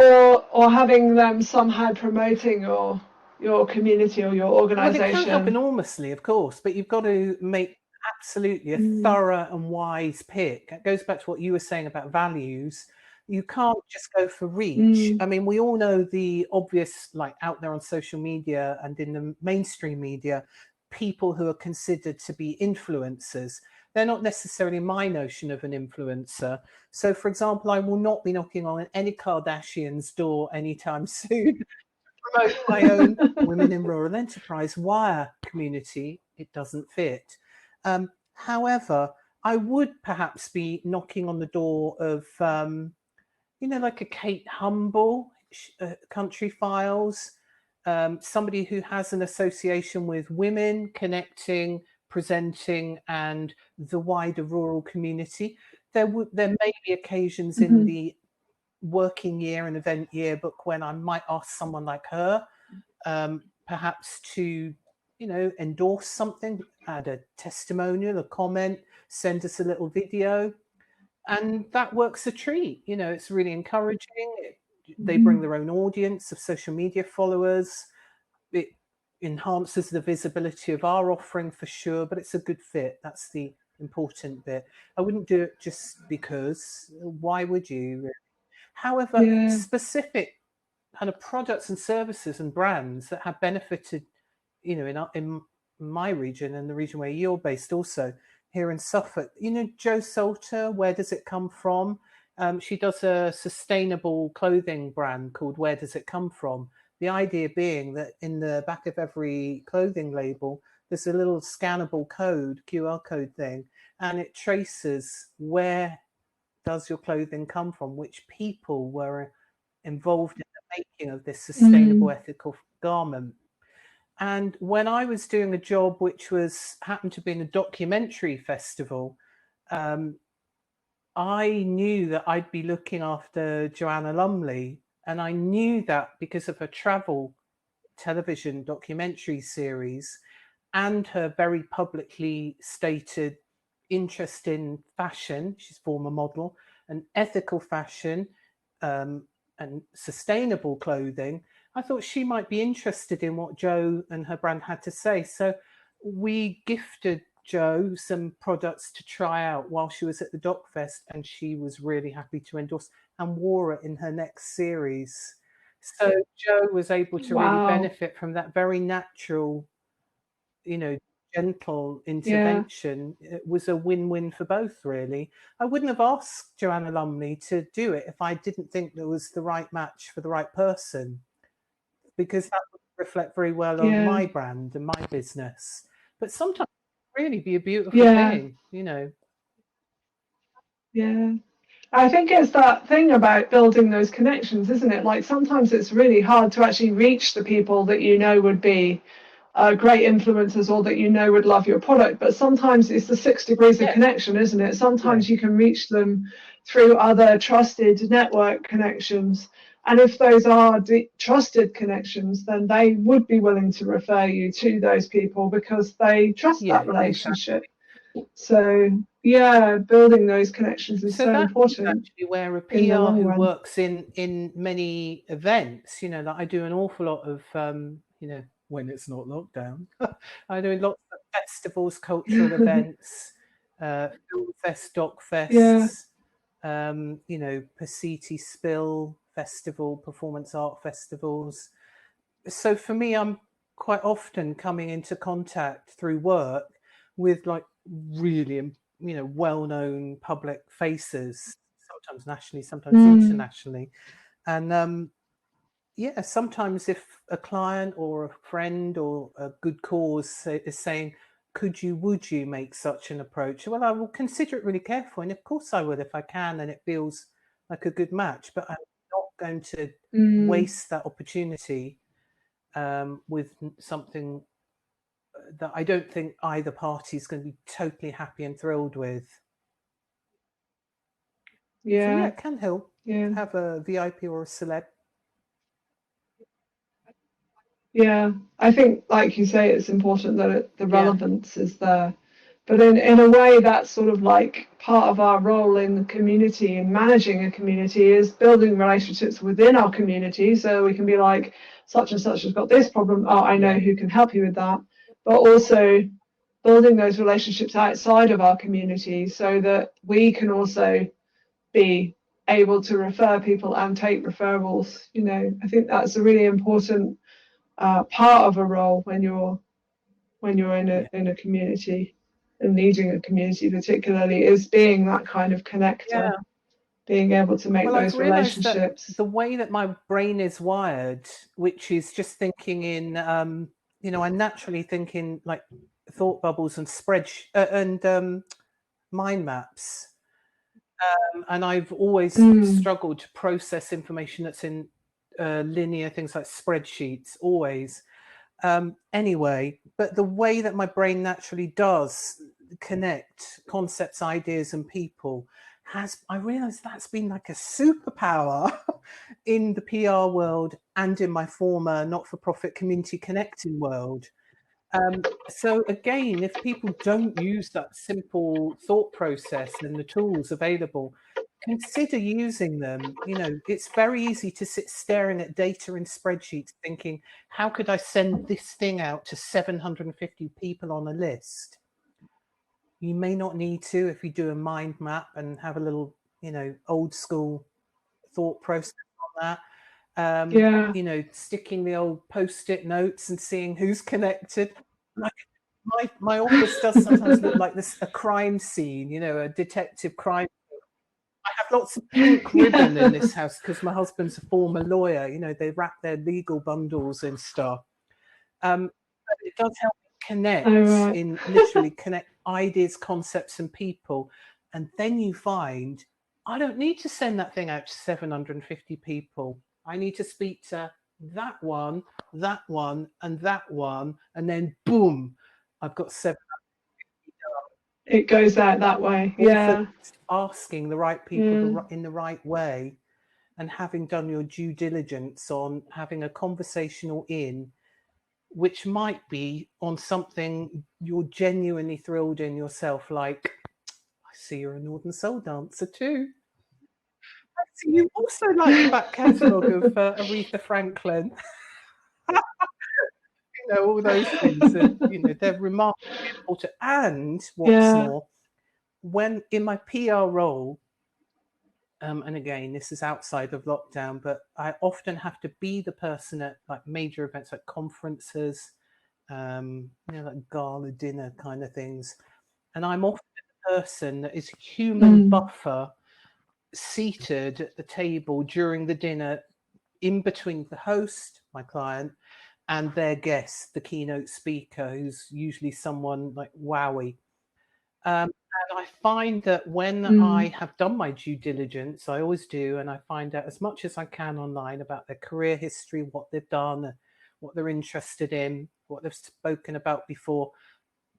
or having them somehow promoting your community or your organisation. Well, it can help enormously, of course, but you've got to make absolutely a thorough and wise pick. It goes back to what you were saying about values. You can't just go for reach. I mean, we all know the obvious, like out there on social media and in the mainstream media, people who are considered to be influencers. They're not necessarily my notion of an influencer. So, for example, I will not be knocking on any Kardashian's door anytime soon. Promote my own Women in Rural Enterprise wire community. It doesn't fit. However, I would perhaps be knocking on the door of, like a Kate Humble, Country Files, somebody who has an association with women, connecting, presenting, and the wider rural community. There may be occasions in the working year and event yearbook when I might ask someone like her, perhaps to, endorse something, add a testimonial, a comment, send us a little video. And that works a treat. It's really encouraging. They bring their own audience of social media followers. It enhances the visibility of our offering for sure, but it's a good fit. That's the important bit. I wouldn't do it just because. Why would you? However, specific kind of products and services and brands that have benefited, in my region and the region where you're based also, here in Suffolk, Jo Salter, Where Does It Come From? She does a sustainable clothing brand called Where Does It Come From? The idea being that in the back of every clothing label, there's a little scannable code, QR code thing, and it traces where does your clothing come from, which people were involved in the making of this sustainable ethical garment. And when I was doing a job which happened to be in a documentary festival, I knew that I'd be looking after Joanna Lumley, and I knew that because of her travel television documentary series and her very publicly stated interest in fashion. She's a former model, and ethical fashion, and sustainable clothing. I thought she might be interested in what Jo and her brand had to say. So we gifted Jo some products to try out while she was at the Doc Fest, and she was really happy to endorse and wore it in her next series. So Jo was able to really Wow. benefit from that very natural, gentle Yeah. intervention. It was a win-win for both, really. I wouldn't have asked Joanna Lumley to do it if I didn't think there was the right match for the right person, because that would reflect very well on Yeah. my brand and my business. But sometimes it can really be a beautiful Yeah. thing, Yeah. I think it's that thing about building those connections, isn't it? Like sometimes it's really hard to actually reach the people that you know would be great influencers or that you know would love your product. But sometimes it's the 6 degrees of Yeah. connection, isn't it? Sometimes Yeah. you can reach them through other trusted network connections. And if those are trusted connections, then they would be willing to refer you to those people because they trust Yeah, that relationship. So yeah, building those connections is So so that is important actually where a in the PR long who run. works in many events, that I do an awful lot of, when it's not lockdown, I do lots of festivals, cultural events, film fest, doc Yeah, fests, Pasiti Spill Festival, performance art festivals. So for me, I'm quite often coming into contact through work with like really, well-known public faces, sometimes nationally, sometimes internationally. And yeah, sometimes if a client or a friend or a good cause is saying, would you make such an approach? Well, I will consider it really carefully. And of course I would if I can and it feels like a good match, but I'm not going to waste that opportunity with something that I don't think either party is going to be totally happy and thrilled with. So yeah, it can help to have a VIP or a celeb. Yeah, I think, like you say, it's important that the Yeah. relevance is there. But in a way, that's sort of like part of our role in the community and managing a community is building relationships within our community. So we can be like, such and such has got this problem. Oh, I know who can help you with that. But also building those relationships outside of our community so that we can also be able to refer people and take referrals. I think that's a really important part of a role when you're in a community and leading a community, particularly, is being that kind of connector, being able to make those I've realized that relationships. the way that my brain is wired, which is just thinking in, I naturally think in like thought bubbles and and mind maps. And I've always struggled to process information that's in linear things like spreadsheets, always. Anyway, but the way that my brain naturally does connect concepts, ideas, and people I realized that's been like a superpower in the PR world and in my former not-for-profit community connecting world. So again, if people don't use that simple thought process and the tools available, consider using them. It's very easy to sit staring at data in spreadsheets thinking, how could I send this thing out to 750 people on a list? You may not need to if you do a mind map and have a little, old school thought process on that. Sticking the old post-it notes and seeing who's connected. Like my office does sometimes look like a crime scene, a detective crime. I have lots of pink ribbon in this house because my husband's a former lawyer. They wrap their legal bundles and stuff. But it does help connect in literally connect ideas, concepts, and people. And then you find I don't need to send that thing out to 750 people. I need to speak to that one, and that one, and then boom, I've got 7. it goes out that way. Yeah. Asking the right people in the right way, and having done your due diligence on having a conversational in, which might be on something you're genuinely thrilled in yourself, like, I see you're a Northern Soul dancer too. I see you also like the back catalogue of Aretha Franklin. You know, all those things that, you know, they're remarkably important. And what's more, when in my PR role, and again, this is outside of lockdown, but I often have to be the person at like major events like conferences, you know, like gala dinner kind of things. And I'm often the person that is human buffer seated at the table during the dinner in between the host, my client, and their guest, the keynote speaker, who's usually someone like wowie. And I find that when I have done my due diligence, I always do, and I find out as much as I can online about their career history, what they've done, what they're interested in, what they've spoken about before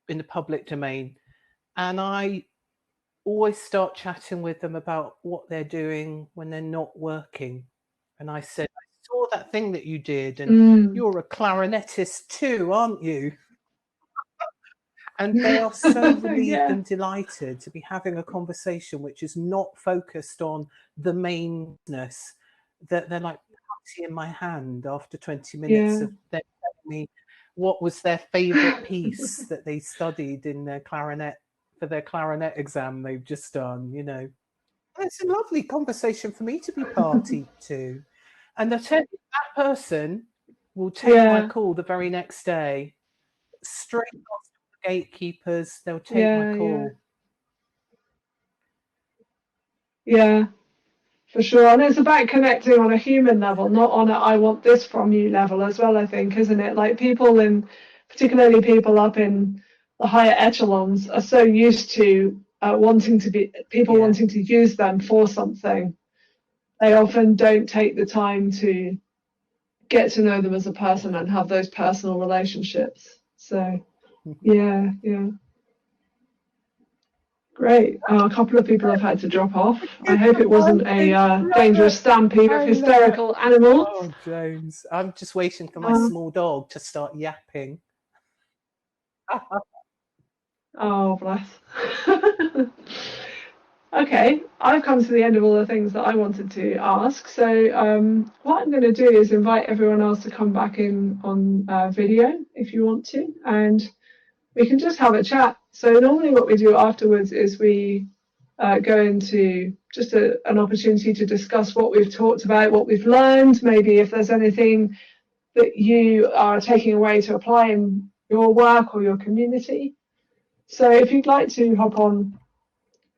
in the public domain. And I always start chatting with them about what they're doing when they're not working. And I said, I saw that thing that you did, and you're a clarinetist too, aren't you? And they are so relieved and delighted to be having a conversation which is not focused on the main business, that they're like putty in my hand after 20 minutes of them telling me what was their favourite piece that they studied in their clarinet for their clarinet exam they've just done, you know. And it's a lovely conversation for me to be party to. And I tell you, that person will take my call the very next day, straight off the gatekeepers, they'll take my call. Yeah, for sure. And it's about connecting on a human level, not on a I want this from you level as well, I think, isn't it? Like people in, particularly people up in the higher echelons, are so used to wanting to be, people wanting to use them for something. They often don't take the time to get to know them as a person and have those personal relationships. So, yeah. Great. A couple of people have had to drop off. I hope it wasn't a dangerous stampede of hysterical animals. Oh, James. I'm just waiting for my small dog to start yapping. Oh, bless. Okay, I've come to the end of all the things that I wanted to ask. So what I'm going to do is invite everyone else to come back in on video if you want to, and we can just have a chat. So normally what we do afterwards is we go into just an opportunity to discuss what we've talked about, what we've learned, maybe if there's anything that you are taking away to apply in your work or your community. So if you'd like to hop on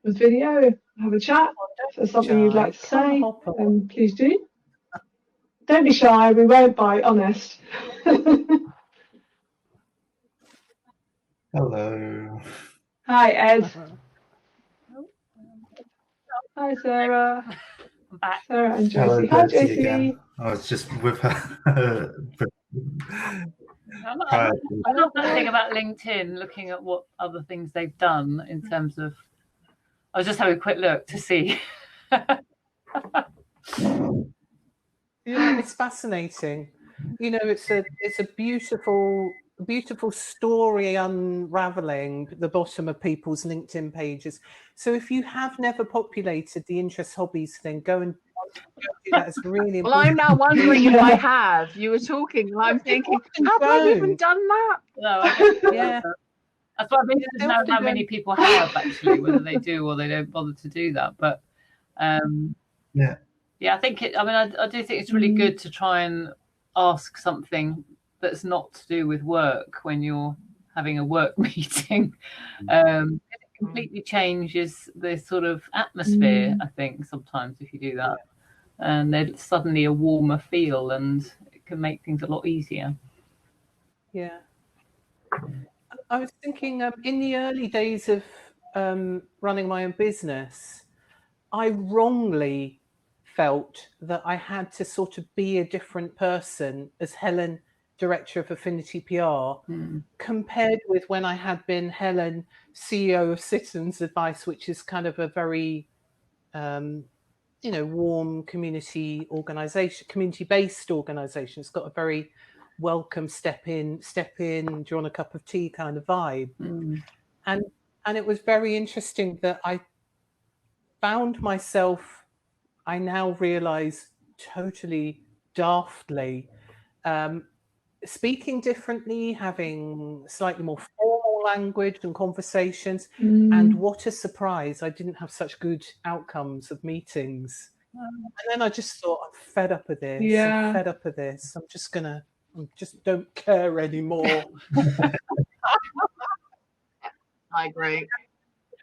with video, have a chat, if there's something you'd like to say, then please do. Don't be shy, we won't bite, honest. Hello. Hi, Ed. Hi, Sarah. I'm back. Sarah and Hello, Josie. Hi, Josie Josie. again. I was just with her. I love that thing about LinkedIn, looking at what other things they've done in terms of. I was just having a quick look to see. Yeah, it's fascinating. You know, it's a beautiful story unraveling the bottom of people's LinkedIn pages. So if you have never populated the interest hobbies thing, go and do that. It's really important. Well, I'm now wondering if I have. You were talking, and I'm thinking, have I even done that? No, yeah. That's what I'm interested to know how many people have actually, whether they do or they don't bother to do that. But yeah, I think I do think it's really good to try and ask something that's not to do with work when you're having a work meeting. It completely changes the sort of atmosphere, I think, sometimes if you do that. And there's suddenly a warmer feel, and it can make things a lot easier. Yeah. I was thinking in the early days of running my own business, I wrongly felt that I had to sort of be a different person as Helen director of Affinity PR, compared with when I had been Helen, CEO of Citizens Advice, which is kind of a very, warm community organisation, community-based organisation. It's got a very welcome, step in, do you want a cup of tea kind of vibe. And it was very interesting that I found myself, I now realise totally daftly, speaking differently, having slightly more formal language and conversations. And what a surprise, I didn't have such good outcomes of meetings. And then I just thought, I'm fed up of this. Yeah. I'm fed up of this. I just don't care anymore. I agree.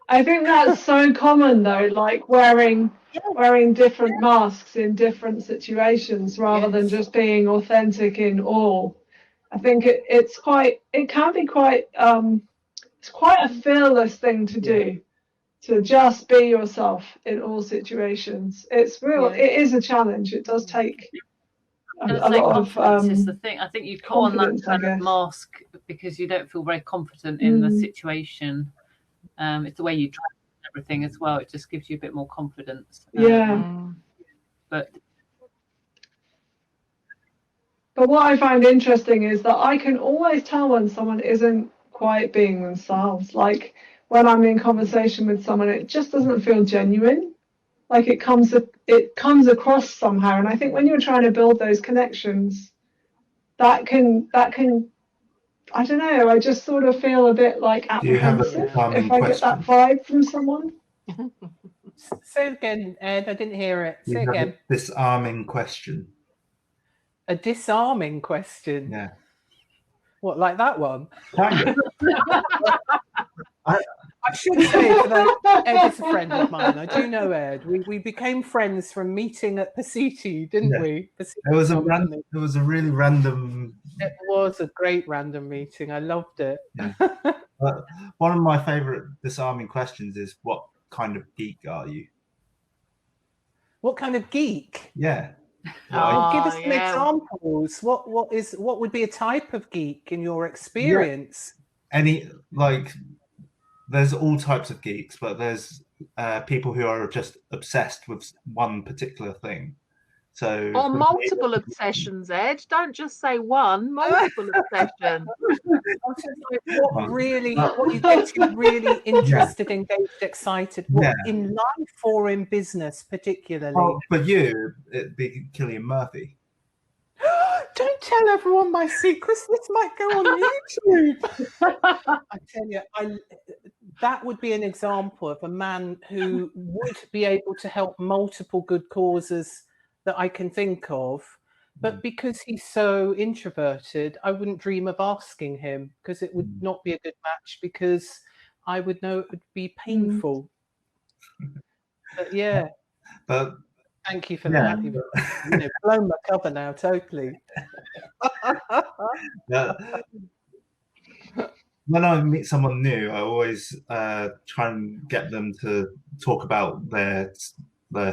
I think that's so common though, like wearing different masks in different situations rather than just being authentic in all. I think it can be quite it's quite a fearless thing to do, to just be yourself in all situations. It's real. It is a challenge. It does take a lot of confidence is the thing. I think you put on that kind of mask because you don't feel very confident in the situation. It's the way you try everything as well. It just gives you a bit more confidence. But what I find interesting is that I can always tell when someone isn't quite being themselves. Like when I'm in conversation with someone, it just doesn't feel genuine. Like it comes across somehow. And I think when you're trying to build those connections, that can I don't know, I just sort of feel a bit like apprehensive if I get that vibe from someone. Say it again, Ed, I didn't hear it. Say it again. A disarming question. A disarming question? Yeah. What, like that one? Kind of. I should say that Ed is a friend of mine. I do know Ed. We became friends from meeting at Pasiti, didn't we? It was a really random. It was a great random meeting. I loved it. Yeah. One of my favourite disarming questions is, what kind of geek are you? What kind of geek? Yeah. Give us some examples. What would be a type of geek in your experience? There's all types of geeks, but there's people who are just obsessed with one particular thing. So, or multiple obsessions, Ed. Don't just say one. Multiple obsessions. What you get you really interested, engaged, excited? What, in life or in business, particularly? Oh, for you, it'd be Cillian Murphy. Don't tell everyone my secrets. This might go on YouTube. I tell you, that would be an example of a man who would be able to help multiple good causes that I can think of. But because he's so introverted, I wouldn't dream of asking him, because it would not be a good match, because I would know it would be painful. But yeah. But thank you for that. You've blown my cover now, totally. When I meet someone new, I always try and get them to talk about their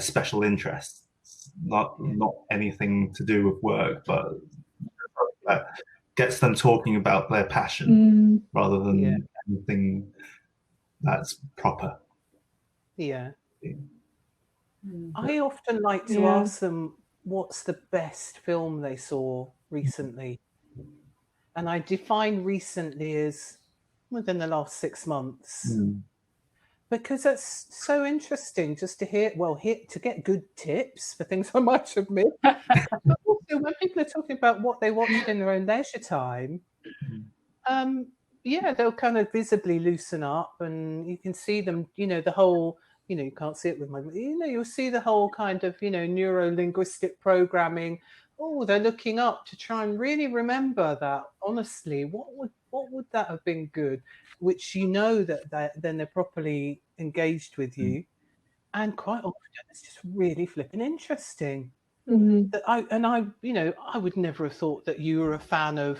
special interests, not anything to do with work, but gets them talking about their passion rather than anything that's proper. Yeah. I often like to ask them what's the best film they saw recently. And I define recently as within the last 6 months. Because that's so interesting just to hear, to get good tips for things I might have missed. But also when people are talking about what they watched in their own leisure time, they'll kind of visibly loosen up, and you can see them, the whole, you can't see it with my, you'll see the whole kind of, neuro-linguistic programming. Oh, they're looking up to try and really remember that. Honestly, what would that have been good? Which that then they're properly engaged with you, and quite often it's just really flipping interesting. That I would never have thought that you were a fan of.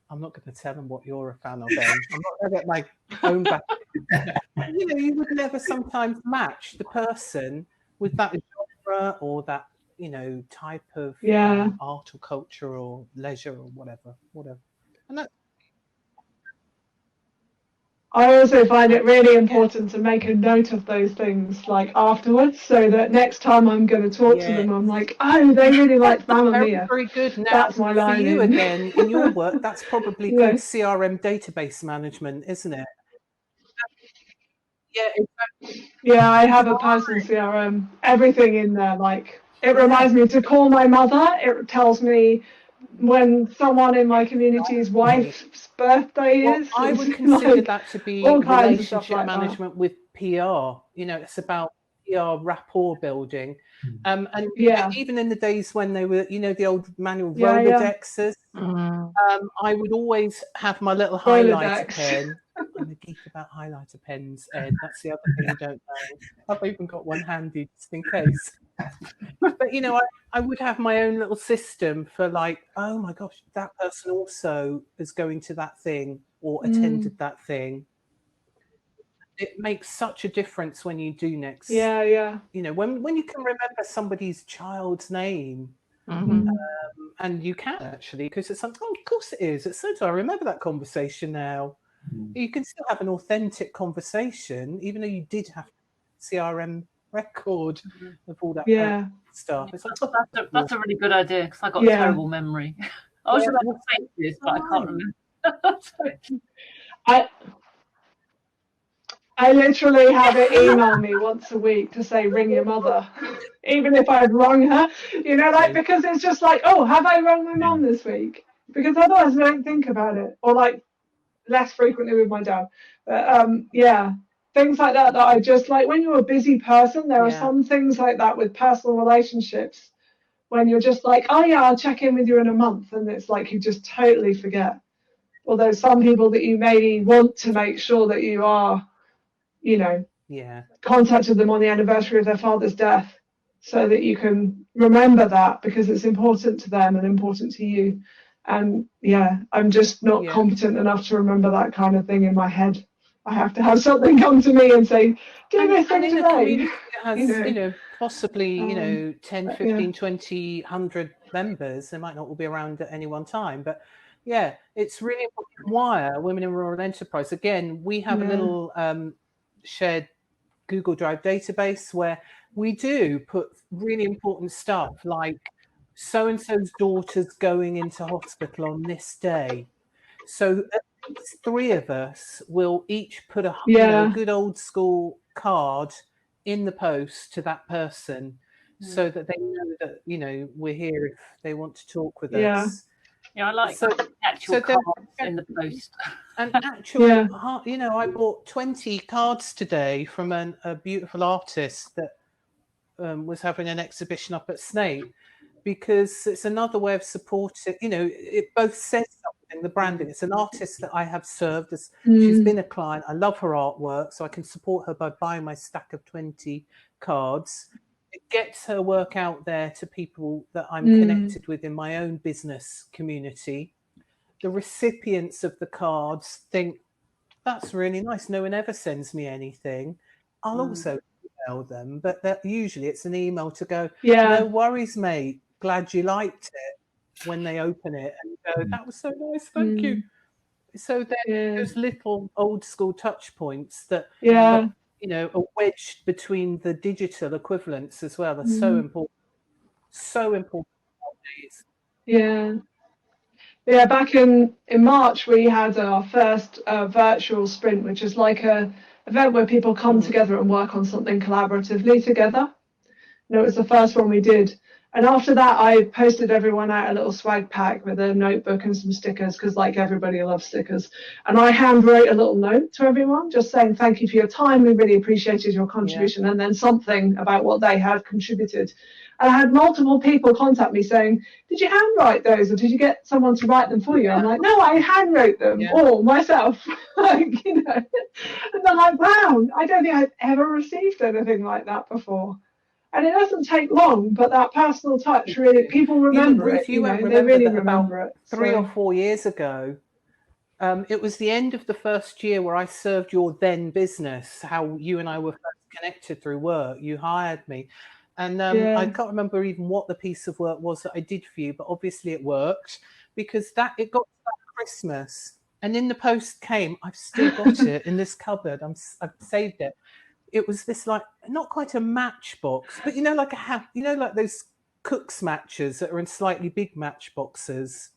I'm not going to tell them what you're a fan of, Ben. I'm not going to get my own back. You would never sometimes match the person with that genre or that type of art or culture or leisure or whatever. And that, I also find it really important to make a note of those things like afterwards, so that next time I'm going to talk to them, I'm like, oh, they really liked Mamma Mia. Very good. Now, that's my line. For you again, in your work, that's probably called CRM database management, isn't it? Yeah, exactly. Yeah, I have a personal CRM. Everything in there, like it reminds me to call my mother. It tells me when someone in my community's wife's birthday is. I would consider that to be relationship management with PR. It's about PR rapport building. And even in the days when they were, the old manual Rolodexes, I would always have my little highlighter pen. I'm a geek about highlighter pens, Ed. That's the other thing you don't know. I've even got one handy just in case. But I would have my own little system for like, oh my gosh, that person also is going to that thing or attended that thing. It makes such a difference when you do next. Yeah. When you can remember somebody's child's name, and you can actually, because it's like, oh, of course it is. It's so I remember that conversation now. You can still have an authentic conversation, even though you did have CRM record of all that kind of stuff. It's like, that's a really good idea, because I got a terrible memory. I was about to say this, but I can't remember. I literally have it email me once a week to say, ring your mother, even if I've rung her, because it's just like, oh, have I rung my mum this week? Because otherwise I don't think about it, or like less frequently with my dad. But things like that I just like. When you're a busy person, there are some things like that with personal relationships when you're just like, oh yeah, I'll check in with you in a month, and it's like you just totally forget. Although some people that you maybe want to make sure that you are, contacted them on the anniversary of their father's death, so that you can remember that, because it's important to them and important to you. And I'm just not competent enough to remember that kind of thing in my head. I have to have something come to me and say, do this thing today. A community that has, possibly, 10, 15, 20, 100 members. They might not all be around at any one time, but it's really important. Wire Women in Rural Enterprise. Again, we have a little shared Google Drive database where we do put really important stuff like so-and-so's daughter's going into hospital on this day. So at least 3 of us will each put a good old school card in the post to that person, so that they know that, we're here if they want to talk with us. Yeah, I like actual cards in the post. And actual, I bought 20 cards today from a beautiful artist that was having an exhibition up at Snape, because it's another way of supporting. It both says something. The branding. It's an artist that I have served as. She's been a client. I love her artwork, so I can support her by buying my stack of 20 cards. It gets her work out there to people that I'm connected with in my own business community. The recipients of the cards think, that's really nice. No one ever sends me anything. I'll also email them, but usually it's an email to go, no worries, mate. Glad you liked it, when they open it and go, that was so nice. Thank you. So there's little old school touch points that are wedged between the digital equivalents as well. They're so important. So important nowadays. Yeah, back in March, we had our first virtual sprint, which is like a event where people come together and work on something collaboratively together. It was the first one we did. And after that, I posted everyone out a little swag pack with a notebook and some stickers, because like everybody loves stickers. And I handwrote a little note to everyone just saying, thank you for your time. We really appreciated your contribution. And then something about what they had contributed. And I had multiple people contact me saying, did you handwrite those, or did you get someone to write them for you? I'm like, no, I handwrote them all myself. And they're like, wow, I don't think I've ever received anything like that before. And it doesn't take long, but that personal touch, really, people remember it. You won't remember, they really remember it. 3 or 4 years ago, it was the end of the first year where I served your then business, how you and I were first connected through work. You hired me. And I can't remember even what the piece of work was that I did for you, but obviously it worked, because it got to that Christmas, and in the post came, I've still got it in this cupboard. I've saved it. It was this, like, not quite a matchbox, but like like those Cook's matches that are in slightly big matchboxes.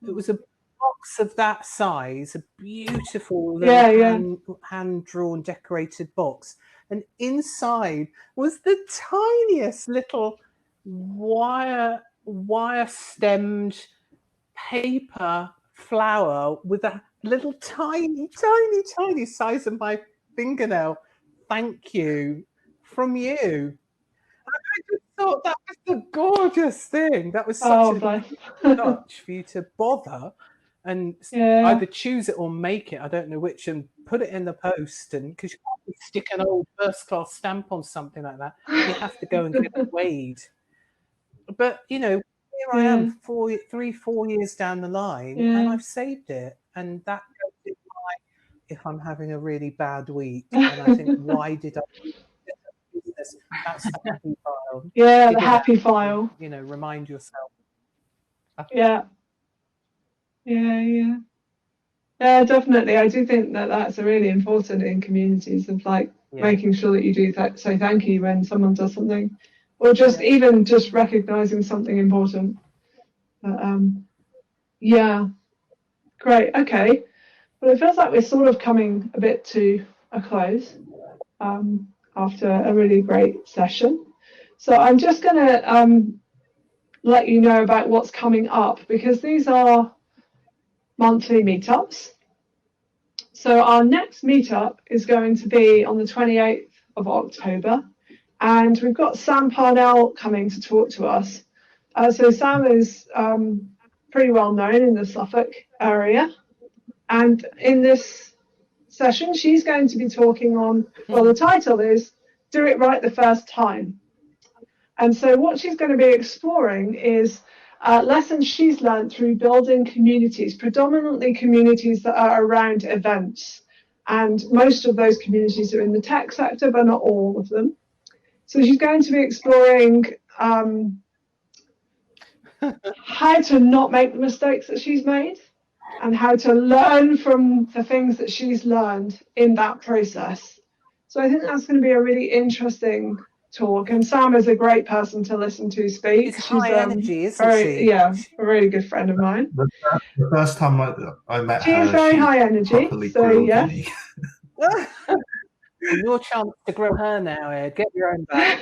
It was a box of that size, a beautiful little hand-drawn decorated box, and inside was the tiniest little wire stemmed paper flower with a little tiny size of my fingernail. Thank you from you. And I just thought that was the gorgeous thing. That was such a touch for you to bother and either choose it or make it. I don't know which, and put it in the post. And because you can't stick an old first class stamp on something like that, you have to go and get it weighed. But here I am, 4 years down the line, and I've saved it. And that goes in my, if I'm having a really bad week, and I think, why did I do this? That's the happy file. Yeah, the happy file. Remind yourself. Yeah, definitely. I do think that that's really important in communities, of making sure that you do say thank you when someone does something, or just even just recognizing something important. But great. Okay, well, it feels like we're sort of coming a bit to a close after a really great session. So I'm just going to let you know about what's coming up, because these are monthly meetups. So our next meetup is going to be on the 28th of October, and we've got Sam Parnell coming to talk to us. So Sam is pretty well known in the Suffolk area, and in this session she's going to be talking on, well, the title is Do It Right the First Time. And so what she's going to be exploring is lessons she's learned through building communities, predominantly communities that are around events. And most of those communities are in the tech sector, but not all of them. So she's going to be exploring how to not make the mistakes that she's made, and how to learn from the things that she's learned in that process. So I think that's going to be a really interesting talk, and Sam is a great person to listen to speak. She's high energy, isn't she? Yeah, a really good friend of mine. The first time I met her, she is very high energy. So yeah. Your chance to grill her now, Ed. Get your own back.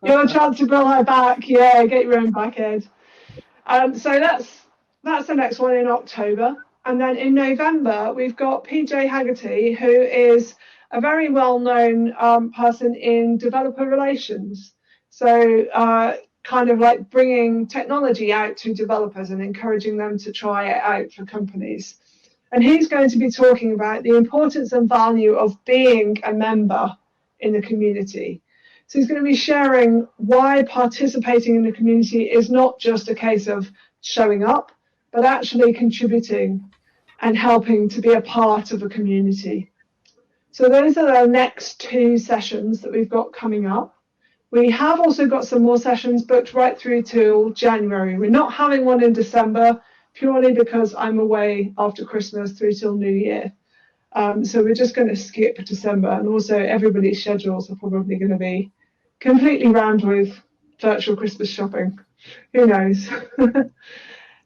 Your chance to grill her back. Yeah, get your own back, Ed. So that's the next one in October, and then in November we've got PJ Haggerty, who is a very well-known person in developer relations. So kind of like bringing technology out to developers and encouraging them to try it out for companies. And he's going to be talking about the importance and value of being a member in the community. So he's going to be sharing why participating in the community is not just a case of showing up, but actually contributing and helping to be a part of a community. So those are the next two sessions that we've got coming up. We have also got some more sessions booked right through till January. We're not having one in December, purely because I'm away after Christmas through till New Year. So we're just going to skip December, and also everybody's schedules are probably going to be completely rammed with virtual Christmas shopping. Who knows?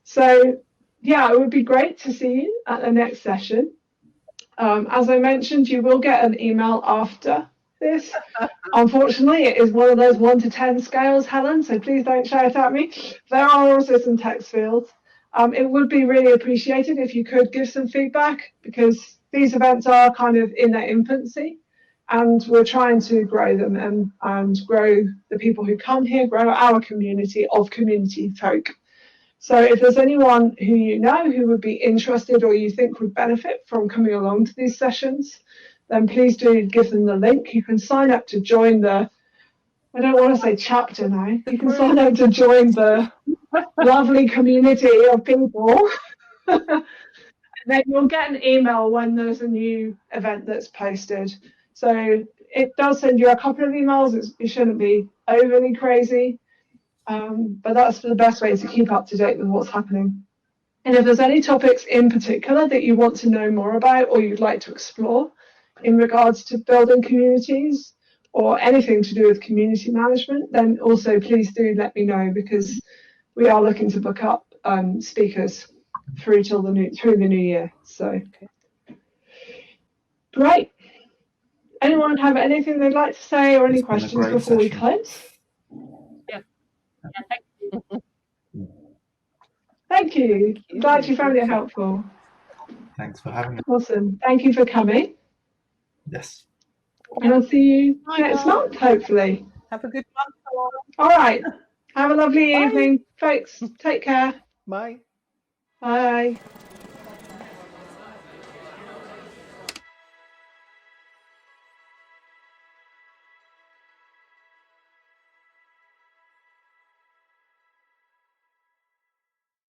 So yeah, it would be great to see you at the next session. As I mentioned, you will get an email after this. Unfortunately, it is one of those 1 to 10 scales, Helen, so please don't shout at me. There are also some text fields. It would be really appreciated if you could give some feedback, because these events are kind of in their infancy, and we're trying to grow them and grow the people who come here, grow our community of community folk. So if there's anyone who you know who would be interested or you think would benefit from coming along to these sessions, then please do give them the link. You can sign up to join the, I don't want to say chapter now, you can sign up to join the lovely community of people. Then you'll get an email when there's a new event that's posted. So it does send you a couple of emails. It shouldn't be overly crazy, but that's the best way to keep up to date with what's happening. And if there's any topics in particular that you want to know more about or you'd like to explore in regards to building communities or anything to do with community management, then also please do let me know, because we are looking to book up speakers through the new year. So great. Anyone have anything they'd like to say or any questions before we close? Yeah. Thank you. Glad you found it helpful. Thanks for having me. Awesome. Thank you for coming. Yes. And I'll see you next month, hopefully. Have a good month. All right. Have a lovely evening, folks. Take care. Bye. Bye.